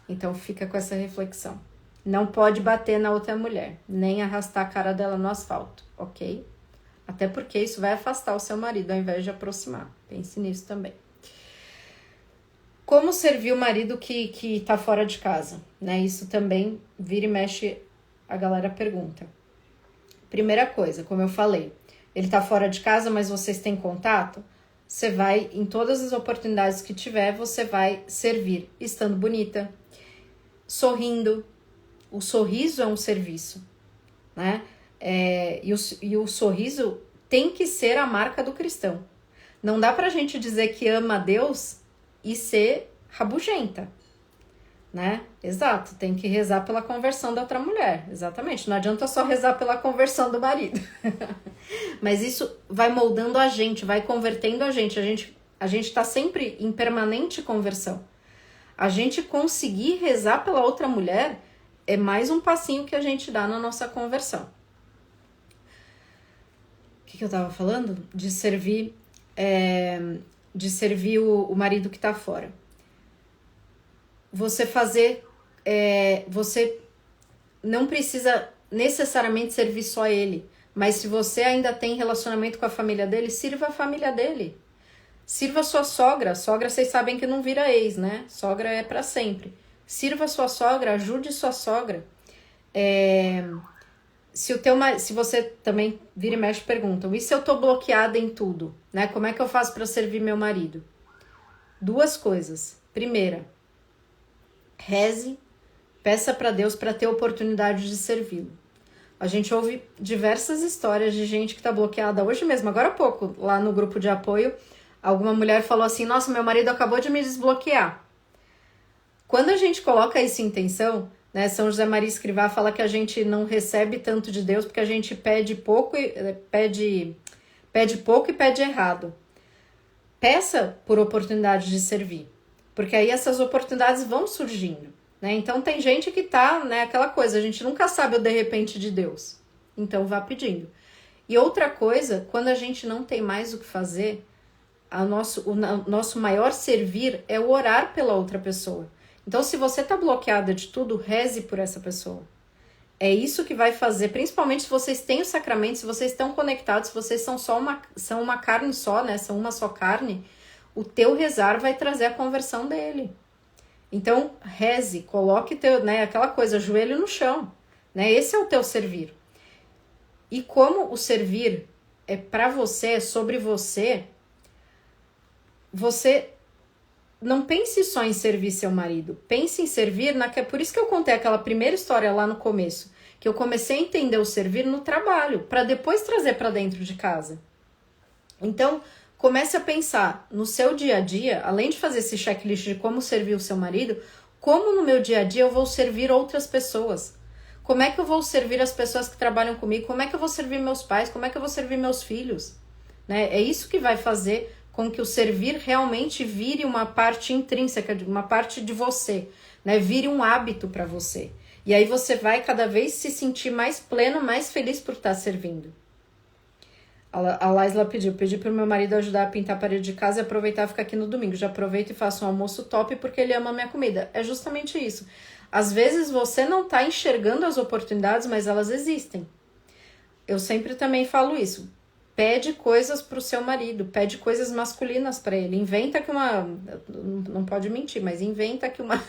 Então fica com essa reflexão. Não pode bater na outra mulher, nem arrastar a cara dela no asfalto, ok? Até porque isso vai afastar o seu marido ao invés de aproximar. Pense nisso também. Como servir o marido que tá fora de casa? Né? Isso também vira e mexe, a galera pergunta. Primeira coisa, como eu falei, ele tá fora de casa, mas vocês têm contato? Você vai, em todas as oportunidades que tiver, você vai servir, estando bonita, sorrindo. O sorriso é um serviço, né? E o sorriso tem que ser a marca do cristão. Não dá pra gente dizer que ama a Deus e ser rabugenta, né? Exato, tem que rezar pela conversão da outra mulher, exatamente. Não adianta só rezar pela conversão do marido. Mas isso vai moldando a gente, vai convertendo a gente. A gente tá sempre em permanente conversão. A gente conseguir rezar pela outra mulher é mais um passinho que a gente dá na nossa conversão. O que eu tava falando? De servir o marido que tá fora. Você não precisa necessariamente servir só ele, mas se você ainda tem relacionamento com a família dele, sirva a família dele. Sirva a sua sogra. Sogra, vocês sabem que não vira ex, né? Sogra é pra sempre. Sirva a sua sogra, ajude sua sogra. Se você também vira e mexe, perguntam, e se eu tô bloqueada em tudo? Né? Como é que eu faço para servir meu marido? Duas coisas. Primeira, reze, peça para Deus para ter oportunidade de servi-lo. A gente ouve diversas histórias de gente que tá bloqueada hoje mesmo, agora há pouco, lá no grupo de apoio, alguma mulher falou assim, nossa, meu marido acabou de me desbloquear. Quando a gente coloca isso em intenção, né, São José Maria Escrivá fala que a gente não recebe tanto de Deus porque a gente pede pouco e pede errado. peça por oportunidade de servir, porque aí essas oportunidades vão surgindo, né? Então tem gente que tá, né, aquela coisa, a gente nunca sabe o de repente de Deus, então vá pedindo. E outra coisa, quando a gente não tem mais o que fazer, o nosso maior servir é o orar pela outra pessoa. Então, se você tá bloqueada de tudo, reze por essa pessoa. É isso que vai fazer, principalmente se vocês têm o sacramento, se vocês estão conectados, se vocês são uma carne só, né? São uma só carne, o teu rezar vai trazer a conversão dele. Então, reze, coloque teu, né, aquela coisa, joelho no chão, né? Esse é o teu servir. E como o servir é para você, é sobre você, você não pense só em servir seu marido, pense em servir, por isso que eu contei aquela primeira história lá no começo, que eu comecei a entender o servir no trabalho, para depois trazer para dentro de casa. Então, comece a pensar no seu dia a dia, além de fazer esse checklist de como servir o seu marido, como no meu dia a dia eu vou servir outras pessoas. Como é que eu vou servir as pessoas que trabalham comigo? Como é que eu vou servir meus pais? Como é que eu vou servir meus filhos? Né? É isso que vai fazer com que o servir realmente vire uma parte intrínseca, uma parte de você, né? Vire um hábito para você. E aí você vai cada vez se sentir mais pleno, mais feliz por estar servindo. A Laisla pedi pro meu marido ajudar a pintar a parede de casa e aproveitar e ficar aqui no domingo. Já aproveito e faço um almoço top porque ele ama a minha comida. É justamente isso. Às vezes você não tá enxergando as oportunidades, mas elas existem. Eu sempre também falo isso. Pede coisas pro seu marido, pede coisas masculinas para ele. Inventa que não pode mentir, mas inventa que uma...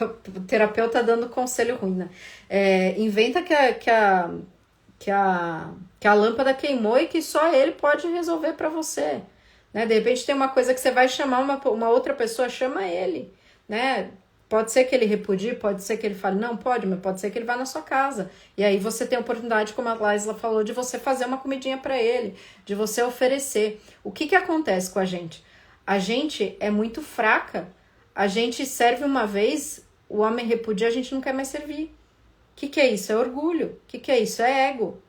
o terapeuta dando conselho ruim, né? Inventa que a lâmpada queimou e que só ele pode resolver para você, né? De repente tem uma coisa que você vai chamar uma outra pessoa, chama ele, né? Pode ser que ele repudie, pode ser que ele fale, não pode, mas pode ser que ele vá na sua casa. E aí você tem a oportunidade, como a Laisla falou, de você fazer uma comidinha para ele, de você oferecer. O que acontece com a gente? A gente é muito fraca, a gente serve uma vez, o homem repudia, a gente não quer mais servir. O que é isso? É orgulho. O que é isso? É ego.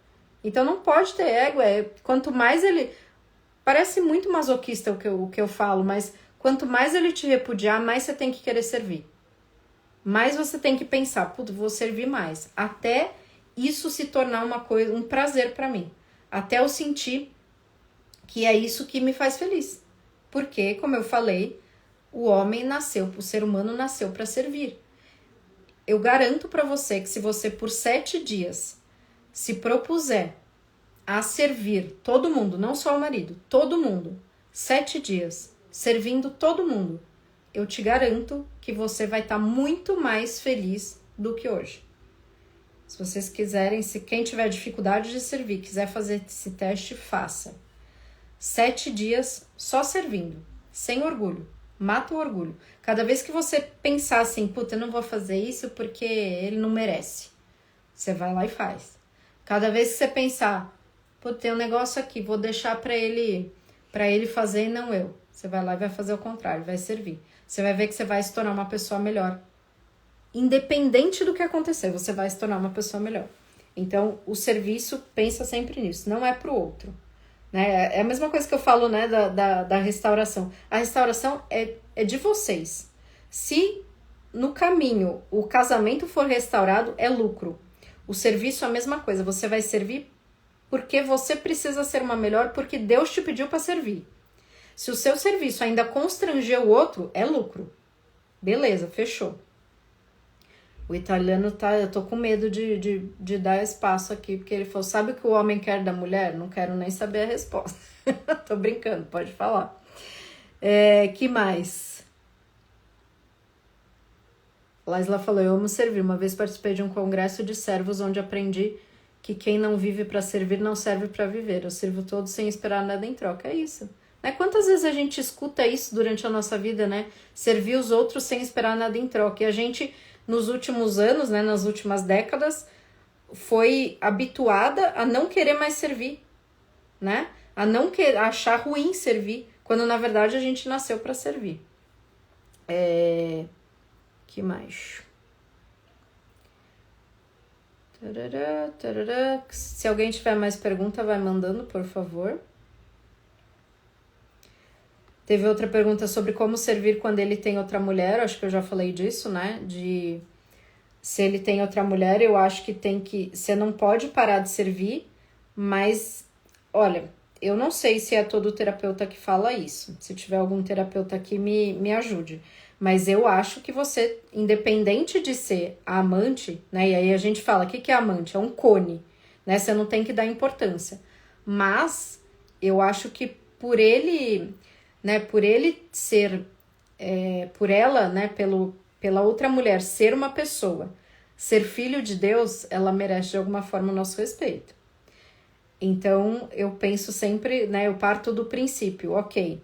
Então não pode ter ego. Quanto mais ele... Parece muito masoquista o que eu falo, mas quanto mais ele te repudiar, mais você tem que querer servir. Mais você tem que pensar, putz, vou servir mais. Até isso se tornar uma coisa, um prazer para mim. Até eu sentir que é isso que me faz feliz. Porque, como eu falei, o ser humano nasceu para servir. Eu garanto para você que se você por 7 dias se propuser a servir todo mundo, não só o marido, todo mundo, 7 dias, servindo todo mundo, eu te garanto que você vai estar muito mais feliz do que hoje. Se vocês quiserem, se quem tiver dificuldade de servir, quiser fazer esse teste, faça. 7 dias só servindo, sem orgulho. Mata o orgulho. Cada vez que você pensar assim, puta, eu não vou fazer isso porque ele não merece, você vai lá e faz. Cada vez que você pensar, puta, tem um negócio aqui, vou deixar para ele fazer e não eu, você vai lá e vai fazer o contrário, vai servir. Você vai ver que você vai se tornar uma pessoa melhor. Independente do que acontecer, você vai se tornar uma pessoa melhor. Então, o serviço, pensa sempre nisso, não é pro outro. Né? É a mesma coisa que eu falo, né, da restauração. A restauração é de vocês. Se no caminho o casamento for restaurado, é lucro. O serviço é a mesma coisa. Você vai servir porque você precisa ser uma melhor, porque Deus te pediu para servir. Se o seu serviço ainda constranger o outro, é lucro. Beleza, fechou. O italiano tá... Eu tô com medo de dar espaço aqui, porque ele falou, sabe o que o homem quer da mulher? Não quero nem saber a resposta. Tô brincando, pode falar. Que mais? Laisla falou, eu amo servir. Uma vez participei de um congresso de servos, onde aprendi que quem não vive para servir, não serve para viver. Eu sirvo todos sem esperar nada em troca. É isso. Né? Quantas vezes a gente escuta isso durante a nossa vida, né? Servir os outros sem esperar nada em troca. E a gente... nos últimos anos, né, nas últimas décadas, foi habituada a não querer mais servir, né? A não achar ruim servir, quando na verdade a gente nasceu para servir. Que mais? Se alguém tiver mais pergunta, vai mandando, por favor. Teve outra pergunta sobre como servir quando ele tem outra mulher. Acho que eu já falei disso, né? De se ele tem outra mulher, eu acho que você não pode parar de servir, mas olha, eu não sei se é todo terapeuta que fala isso. Se tiver algum terapeuta aqui, me ajude. Mas eu acho que você, independente de ser a amante, né? E aí a gente fala, o que é amante? É um cone, né? Você não tem que dar importância. Mas eu acho que por ele, né? Por ele ser, por ela, né? Pela outra mulher ser uma pessoa, ser filho de Deus, ela merece de alguma forma o nosso respeito. Então, eu penso sempre, né, eu parto do princípio, ok,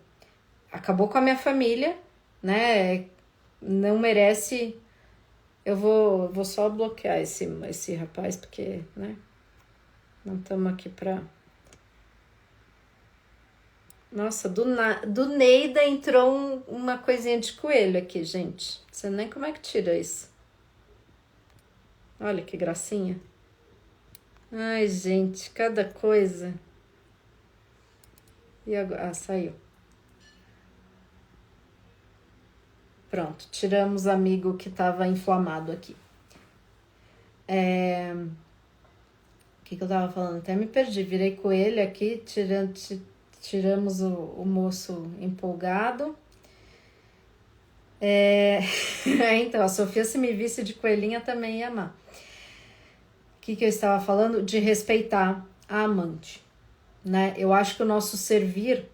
acabou com a minha família, né, não merece, eu vou só bloquear esse rapaz, porque, né, não estamos aqui pra... Nossa, do Neida entrou uma coisinha de coelho aqui, gente. Não sei nem como é que tira isso. Olha que gracinha. Ai, gente, cada coisa. E agora? Ah, saiu. Pronto, tiramos o amigo que estava inflamado aqui. O que eu tava falando? Até me perdi. Virei coelho aqui, tiramos o moço empolgado. Então, a Sofia, se me visse de coelhinha, também ia amar. O que eu estava falando? De respeitar a amante, né? Eu acho que o nosso servir,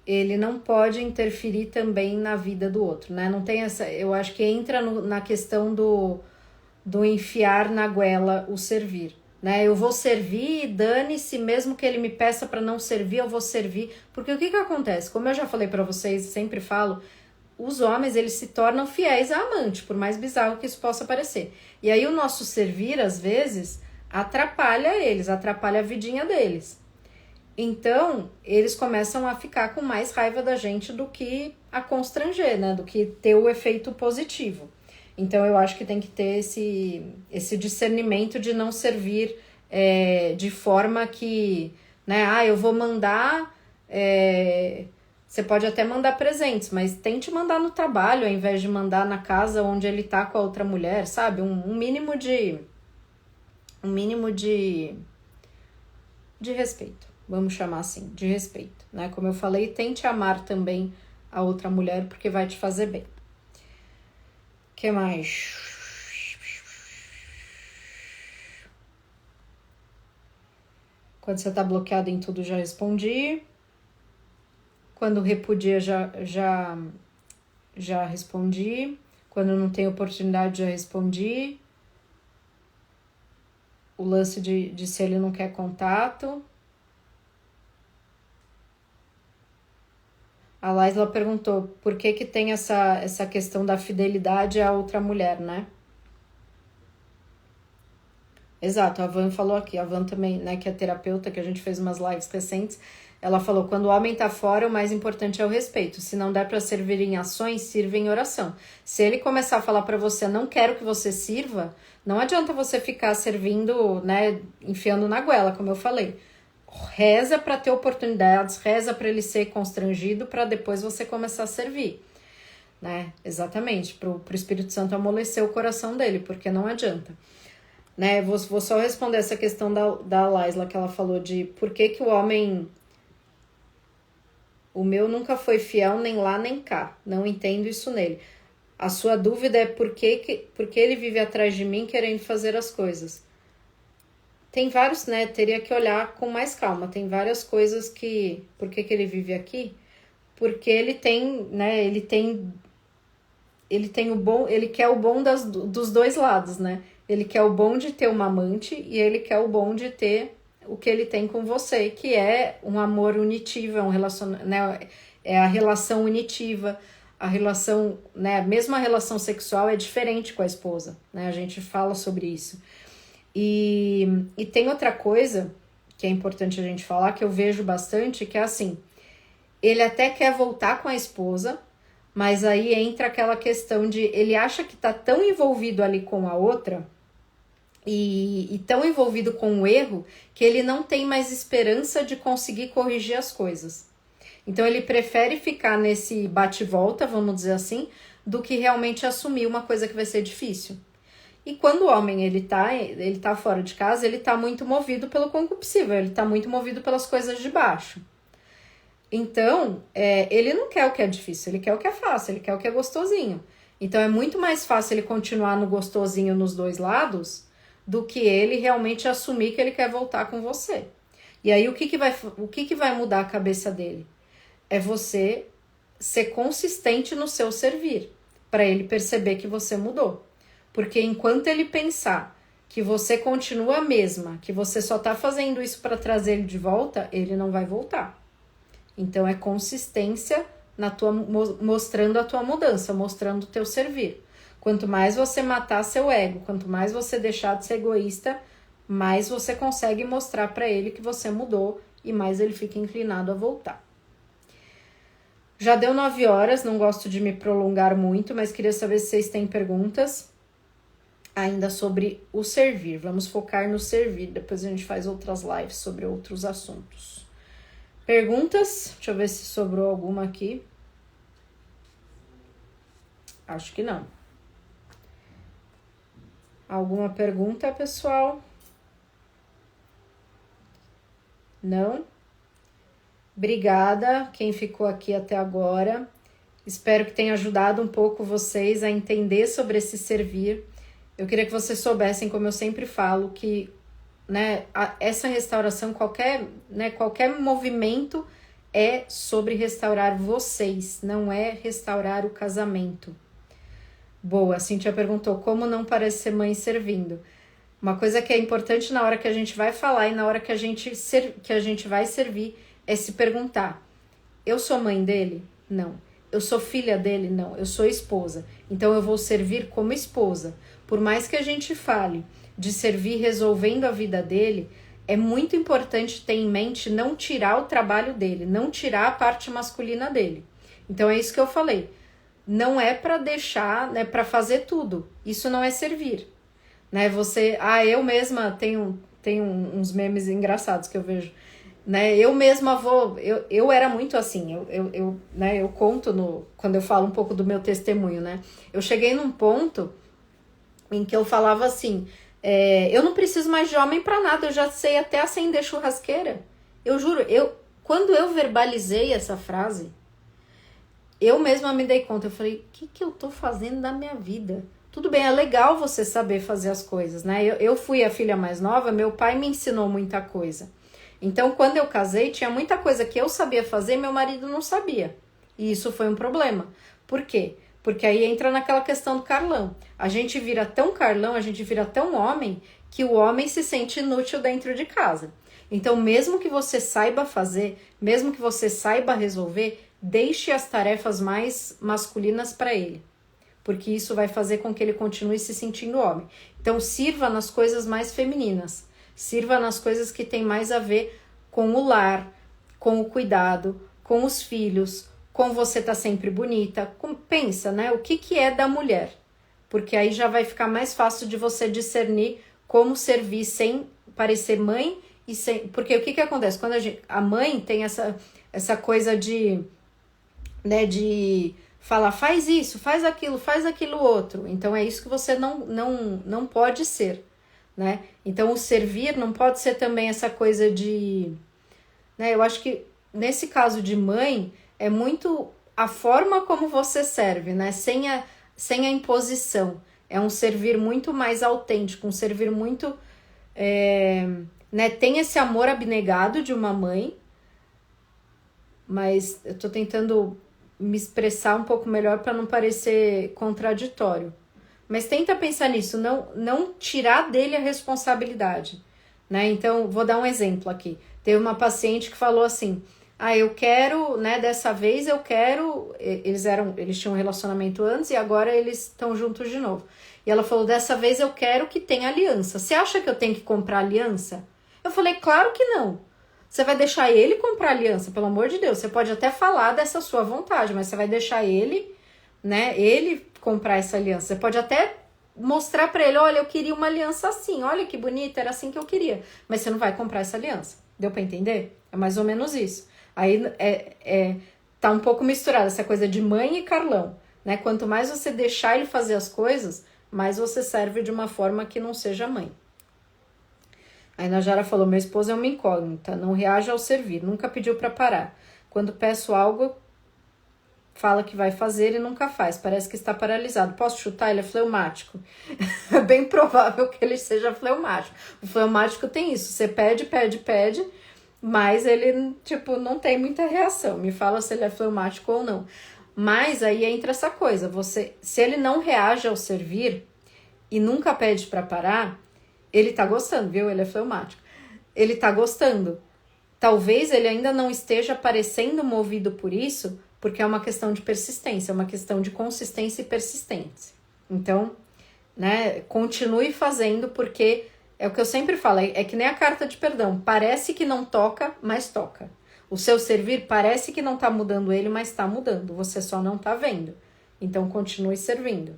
ele não pode interferir também na vida do outro, né? Não tem essa... Eu acho que entra na questão do enfiar na goela o servir, né? Eu vou servir, dane-se, mesmo que ele me peça para não servir, eu vou servir. Porque o que acontece? Como eu já falei para vocês, sempre falo, os homens, eles se tornam fiéis à amante, por mais bizarro que isso possa parecer. E aí o nosso servir, às vezes, atrapalha eles, atrapalha a vidinha deles. Então, eles começam a ficar com mais raiva da gente do que a constranger, né? Do que ter o efeito positivo. Então, eu acho que tem que ter esse discernimento de não servir de forma que, né? Eu vou mandar... Você pode até mandar presentes, mas tente mandar no trabalho ao invés de mandar na casa onde ele tá com a outra mulher, sabe? Um mínimo de respeito, vamos chamar assim, de respeito, né? Como eu falei, tente amar também a outra mulher, porque vai te fazer bem. O que mais? Quando você tá bloqueado em tudo, já respondi. Quando repudia, já respondi. Quando não tem oportunidade, já respondi. O lance de se ele não quer contato. A Laisla perguntou por que tem essa questão da fidelidade à outra mulher, né? Exato, a Van falou aqui, a Van também, né, que é terapeuta, que a gente fez umas lives recentes, ela falou, quando o homem tá fora, o mais importante é o respeito. Se não der para servir em ações, sirva em oração. Se ele começar a falar para você, não quero que você sirva, não adianta você ficar servindo, né, enfiando na goela, como eu falei. Reza para ter oportunidades, reza para ele ser constrangido, para depois você começar a servir, né? Exatamente, pro Espírito Santo amolecer o coração dele, porque não adianta. Né, vou só responder essa questão da Laisla, que ela falou de por que o homem... O meu nunca foi fiel nem lá nem cá. Não entendo isso nele. A sua dúvida é por que ele vive atrás de mim querendo fazer as coisas. Tem vários, né? Teria que olhar com mais calma. Tem várias coisas que... Por que ele vive aqui? Porque ele tem, né? Ele tem o bom... Ele quer o bom dos dois lados, né? Ele quer o bom de ter uma amante e ele quer o bom de ter o que ele tem com você, que é um amor unitivo, é um relacionamento, né? É a relação unitiva, a relação, né? Mesmo a relação sexual é diferente com a esposa, né? A gente fala sobre isso. E tem outra coisa que é importante a gente falar, que eu vejo bastante, que é assim, ele até quer voltar com a esposa, mas aí entra aquela questão de, ele acha que tá tão envolvido ali com a outra, e tão envolvido com o erro, que ele não tem mais esperança de conseguir corrigir as coisas. Então ele prefere ficar nesse bate-volta, vamos dizer assim, do que realmente assumir uma coisa que vai ser difícil. E quando o homem ele tá fora de casa, ele tá muito movido pelo concupiscível, ele tá muito movido pelas coisas de baixo. Então, ele não quer o que é difícil, ele quer o que é fácil, ele quer o que é gostosinho. Então, é muito mais fácil ele continuar no gostosinho nos dois lados do que ele realmente assumir que ele quer voltar com você. E aí, o que vai mudar a cabeça dele? É você ser consistente no seu servir, para ele perceber que você mudou. Porque enquanto ele pensar que você continua a mesma, que você só tá fazendo isso para trazer ele de volta, ele não vai voltar. Então é consistência mostrando a tua mudança, mostrando o teu servir. Quanto mais você matar seu ego, quanto mais você deixar de ser egoísta, mais você consegue mostrar para ele que você mudou e mais ele fica inclinado a voltar. Já deu 9 horas, não gosto de me prolongar muito, mas queria saber se vocês têm perguntas ainda sobre o servir. Vamos focar no servir, depois a gente faz outras lives sobre outros assuntos. Perguntas? Deixa eu ver se sobrou alguma aqui. Acho que não. Alguma pergunta, pessoal? Não? Obrigada quem ficou aqui até agora. Espero que tenha ajudado um pouco vocês a entender sobre esse servir. Eu queria que vocês soubessem, como eu sempre falo, que essa restauração, qualquer movimento é sobre restaurar vocês, não é restaurar o casamento. Boa, a Cíntia perguntou como não parece ser mãe servindo. Uma coisa que é importante na hora que a gente vai falar e na hora que a gente vai servir é se perguntar: eu sou mãe dele? Não. Eu sou filha dele? Não. Eu sou esposa. Então eu vou servir como esposa. Por mais que a gente fale de servir resolvendo a vida dele, é muito importante ter em mente não tirar o trabalho dele, não tirar a parte masculina dele. Então é isso que eu falei. Não é para deixar, para fazer tudo. Isso não é servir. Eu mesma tenho uns memes engraçados que eu vejo. Eu mesma eu era muito assim, eu conto quando eu falo um pouco do meu testemunho, eu cheguei num ponto em que eu falava assim, eu não preciso mais de homem pra nada, eu já sei até acender churrasqueira. Eu juro, quando eu verbalizei essa frase, eu mesma me dei conta, eu falei, o que eu tô fazendo da minha vida? Tudo bem, é legal você saber fazer as coisas, eu fui a filha mais nova, meu pai me ensinou muita coisa. Então, quando eu casei, tinha muita coisa que eu sabia fazer e meu marido não sabia. E isso foi um problema. Por quê? Porque aí entra naquela questão do Carlão. A gente vira tão Carlão, a gente vira tão homem, que o homem se sente inútil dentro de casa. Então, mesmo que você saiba fazer, mesmo que você saiba resolver, deixe as tarefas mais masculinas para ele. Porque isso vai fazer com que ele continue se sentindo homem. Então, sirva nas coisas mais femininas. Sirva nas coisas que tem mais a ver com o lar, com o cuidado, com os filhos, com você tá sempre bonita. Pensa, o que é da mulher? Porque aí já vai ficar mais fácil de você discernir como servir sem parecer mãe e sem... Porque o que acontece? Quando a mãe tem essa coisa de falar, faz isso, faz aquilo outro. Então é isso que você não pode ser. Então o servir não pode ser também essa coisa de... Eu acho que nesse caso de mãe é muito a forma como você serve, sem a imposição. É um servir muito mais autêntico, um servir muito... Tem esse amor abnegado de uma mãe, mas eu tô tentando me expressar um pouco melhor para não parecer contraditório. Mas tenta pensar nisso, não tirar dele a responsabilidade, Então, vou dar um exemplo aqui. Teve uma paciente que falou assim, eu quero, dessa vez eu quero... Eles tinham um relacionamento antes e agora eles estão juntos de novo. E ela falou, dessa vez eu quero que tenha aliança. Você acha que eu tenho que comprar aliança? Eu falei, claro que não. Você vai deixar ele comprar aliança, pelo amor de Deus. Você pode até falar dessa sua vontade, mas você vai deixar ele, ele comprar essa aliança. Você pode até mostrar para ele, olha, eu queria uma aliança assim, olha que bonita, era assim que eu queria. Mas você não vai comprar essa aliança. Deu para entender? É mais ou menos isso. Aí tá um pouco misturado essa coisa de mãe e Carlão, né? Quanto mais você deixar ele fazer as coisas, mais você serve de uma forma que não seja mãe. Aí a Najara falou, meu esposo é uma incógnita, não reage ao servir, nunca pediu para parar. Quando peço algo, fala que vai fazer e nunca faz, parece que está paralisado. Posso chutar? Ele é fleumático. É bem provável que ele seja fleumático. O fleumático tem isso, você pede, mas ele, tipo, não tem muita reação. Me fala se ele é fleumático ou não. Mas aí entra essa coisa, se ele não reage ao servir e nunca pede para parar, ele tá gostando, viu? Ele é fleumático. Ele tá gostando. Talvez ele ainda não esteja parecendo movido por isso, porque é uma questão de persistência, é uma questão de consistência e persistência. Então, né, continue fazendo, porque é o que eu sempre falo, é que nem a carta de perdão. Parece que não toca, mas toca. O seu servir parece que não tá mudando ele, mas tá mudando. Você só não tá vendo. Então, continue servindo.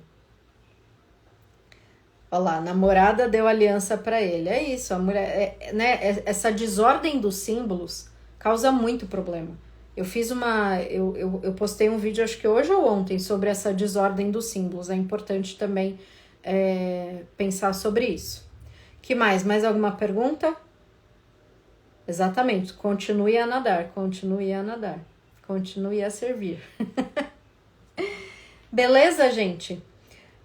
Olha lá, a namorada deu aliança para ele. É isso, a mulher, né? Essa desordem dos símbolos causa muito problema. Eu fiz eu postei um vídeo, acho que hoje ou ontem, sobre essa desordem dos símbolos. É importante também pensar sobre isso. Que mais? Mais alguma pergunta? Exatamente, continue a nadar, continue a nadar, continue a servir. Beleza, gente?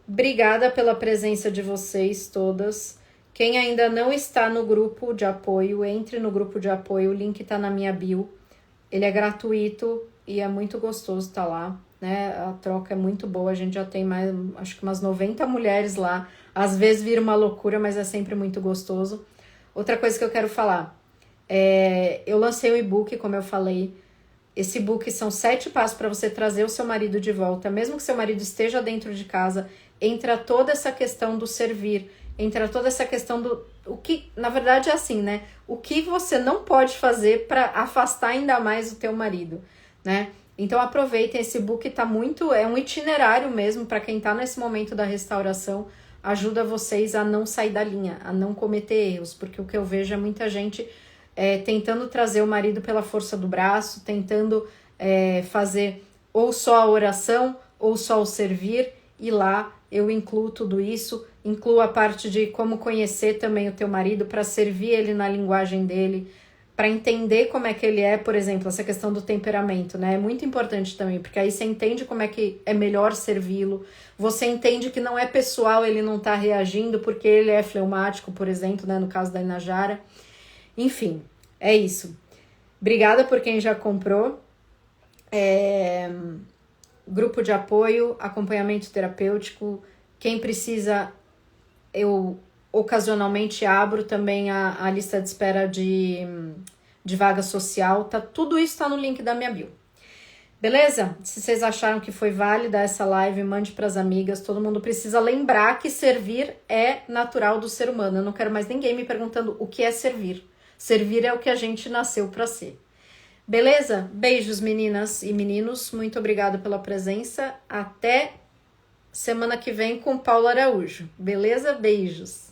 Obrigada pela presença de vocês todas. Quem ainda não está no grupo de apoio, entre no grupo de apoio, o link tá na minha bio. Ele é gratuito e é muito gostoso estar lá, né? A troca é muito boa, a gente já tem mais, acho que umas 90 mulheres lá. Às vezes vira uma loucura, mas é sempre muito gostoso. Outra coisa que eu quero falar, eu lancei um e-book, como eu falei. Esse e-book são 7 passos para você trazer o seu marido de volta, mesmo que seu marido esteja dentro de casa. Entra toda essa questão do servir, entra toda essa questão o que, na verdade é assim, né? O que você não pode fazer para afastar ainda mais o teu marido, né? Então aproveitem, esse book tá muito, é um itinerário mesmo para quem tá nesse momento da restauração, ajuda vocês a não sair da linha, a não cometer erros, porque o que eu vejo é muita gente tentando trazer o marido pela força do braço, tentando fazer ou só a oração ou só o servir, e lá eu incluo tudo isso, incluo a parte de como conhecer também o teu marido para servir ele na linguagem dele, para entender como é que ele é, por exemplo, essa questão do temperamento, né? É muito importante também, porque aí você entende como é que é melhor servi-lo, você entende que não é pessoal, ele não tá reagindo porque ele é fleumático, por exemplo, né? No caso da Inajara. Enfim, é isso. Obrigada por quem já comprou. Grupo de apoio, acompanhamento terapêutico. Quem precisa, eu ocasionalmente abro também a lista de espera de vaga social. Tudo isso tá no link da minha bio. Beleza? Se vocês acharam que foi válida essa live, mande para as amigas. Todo mundo precisa lembrar que servir é natural do ser humano. Eu não quero mais ninguém me perguntando o que é servir. Servir é o que a gente nasceu para ser. Beleza? Beijos, meninas e meninos. Muito obrigada pela presença. Até semana que vem com Paulo Araújo. Beleza? Beijos.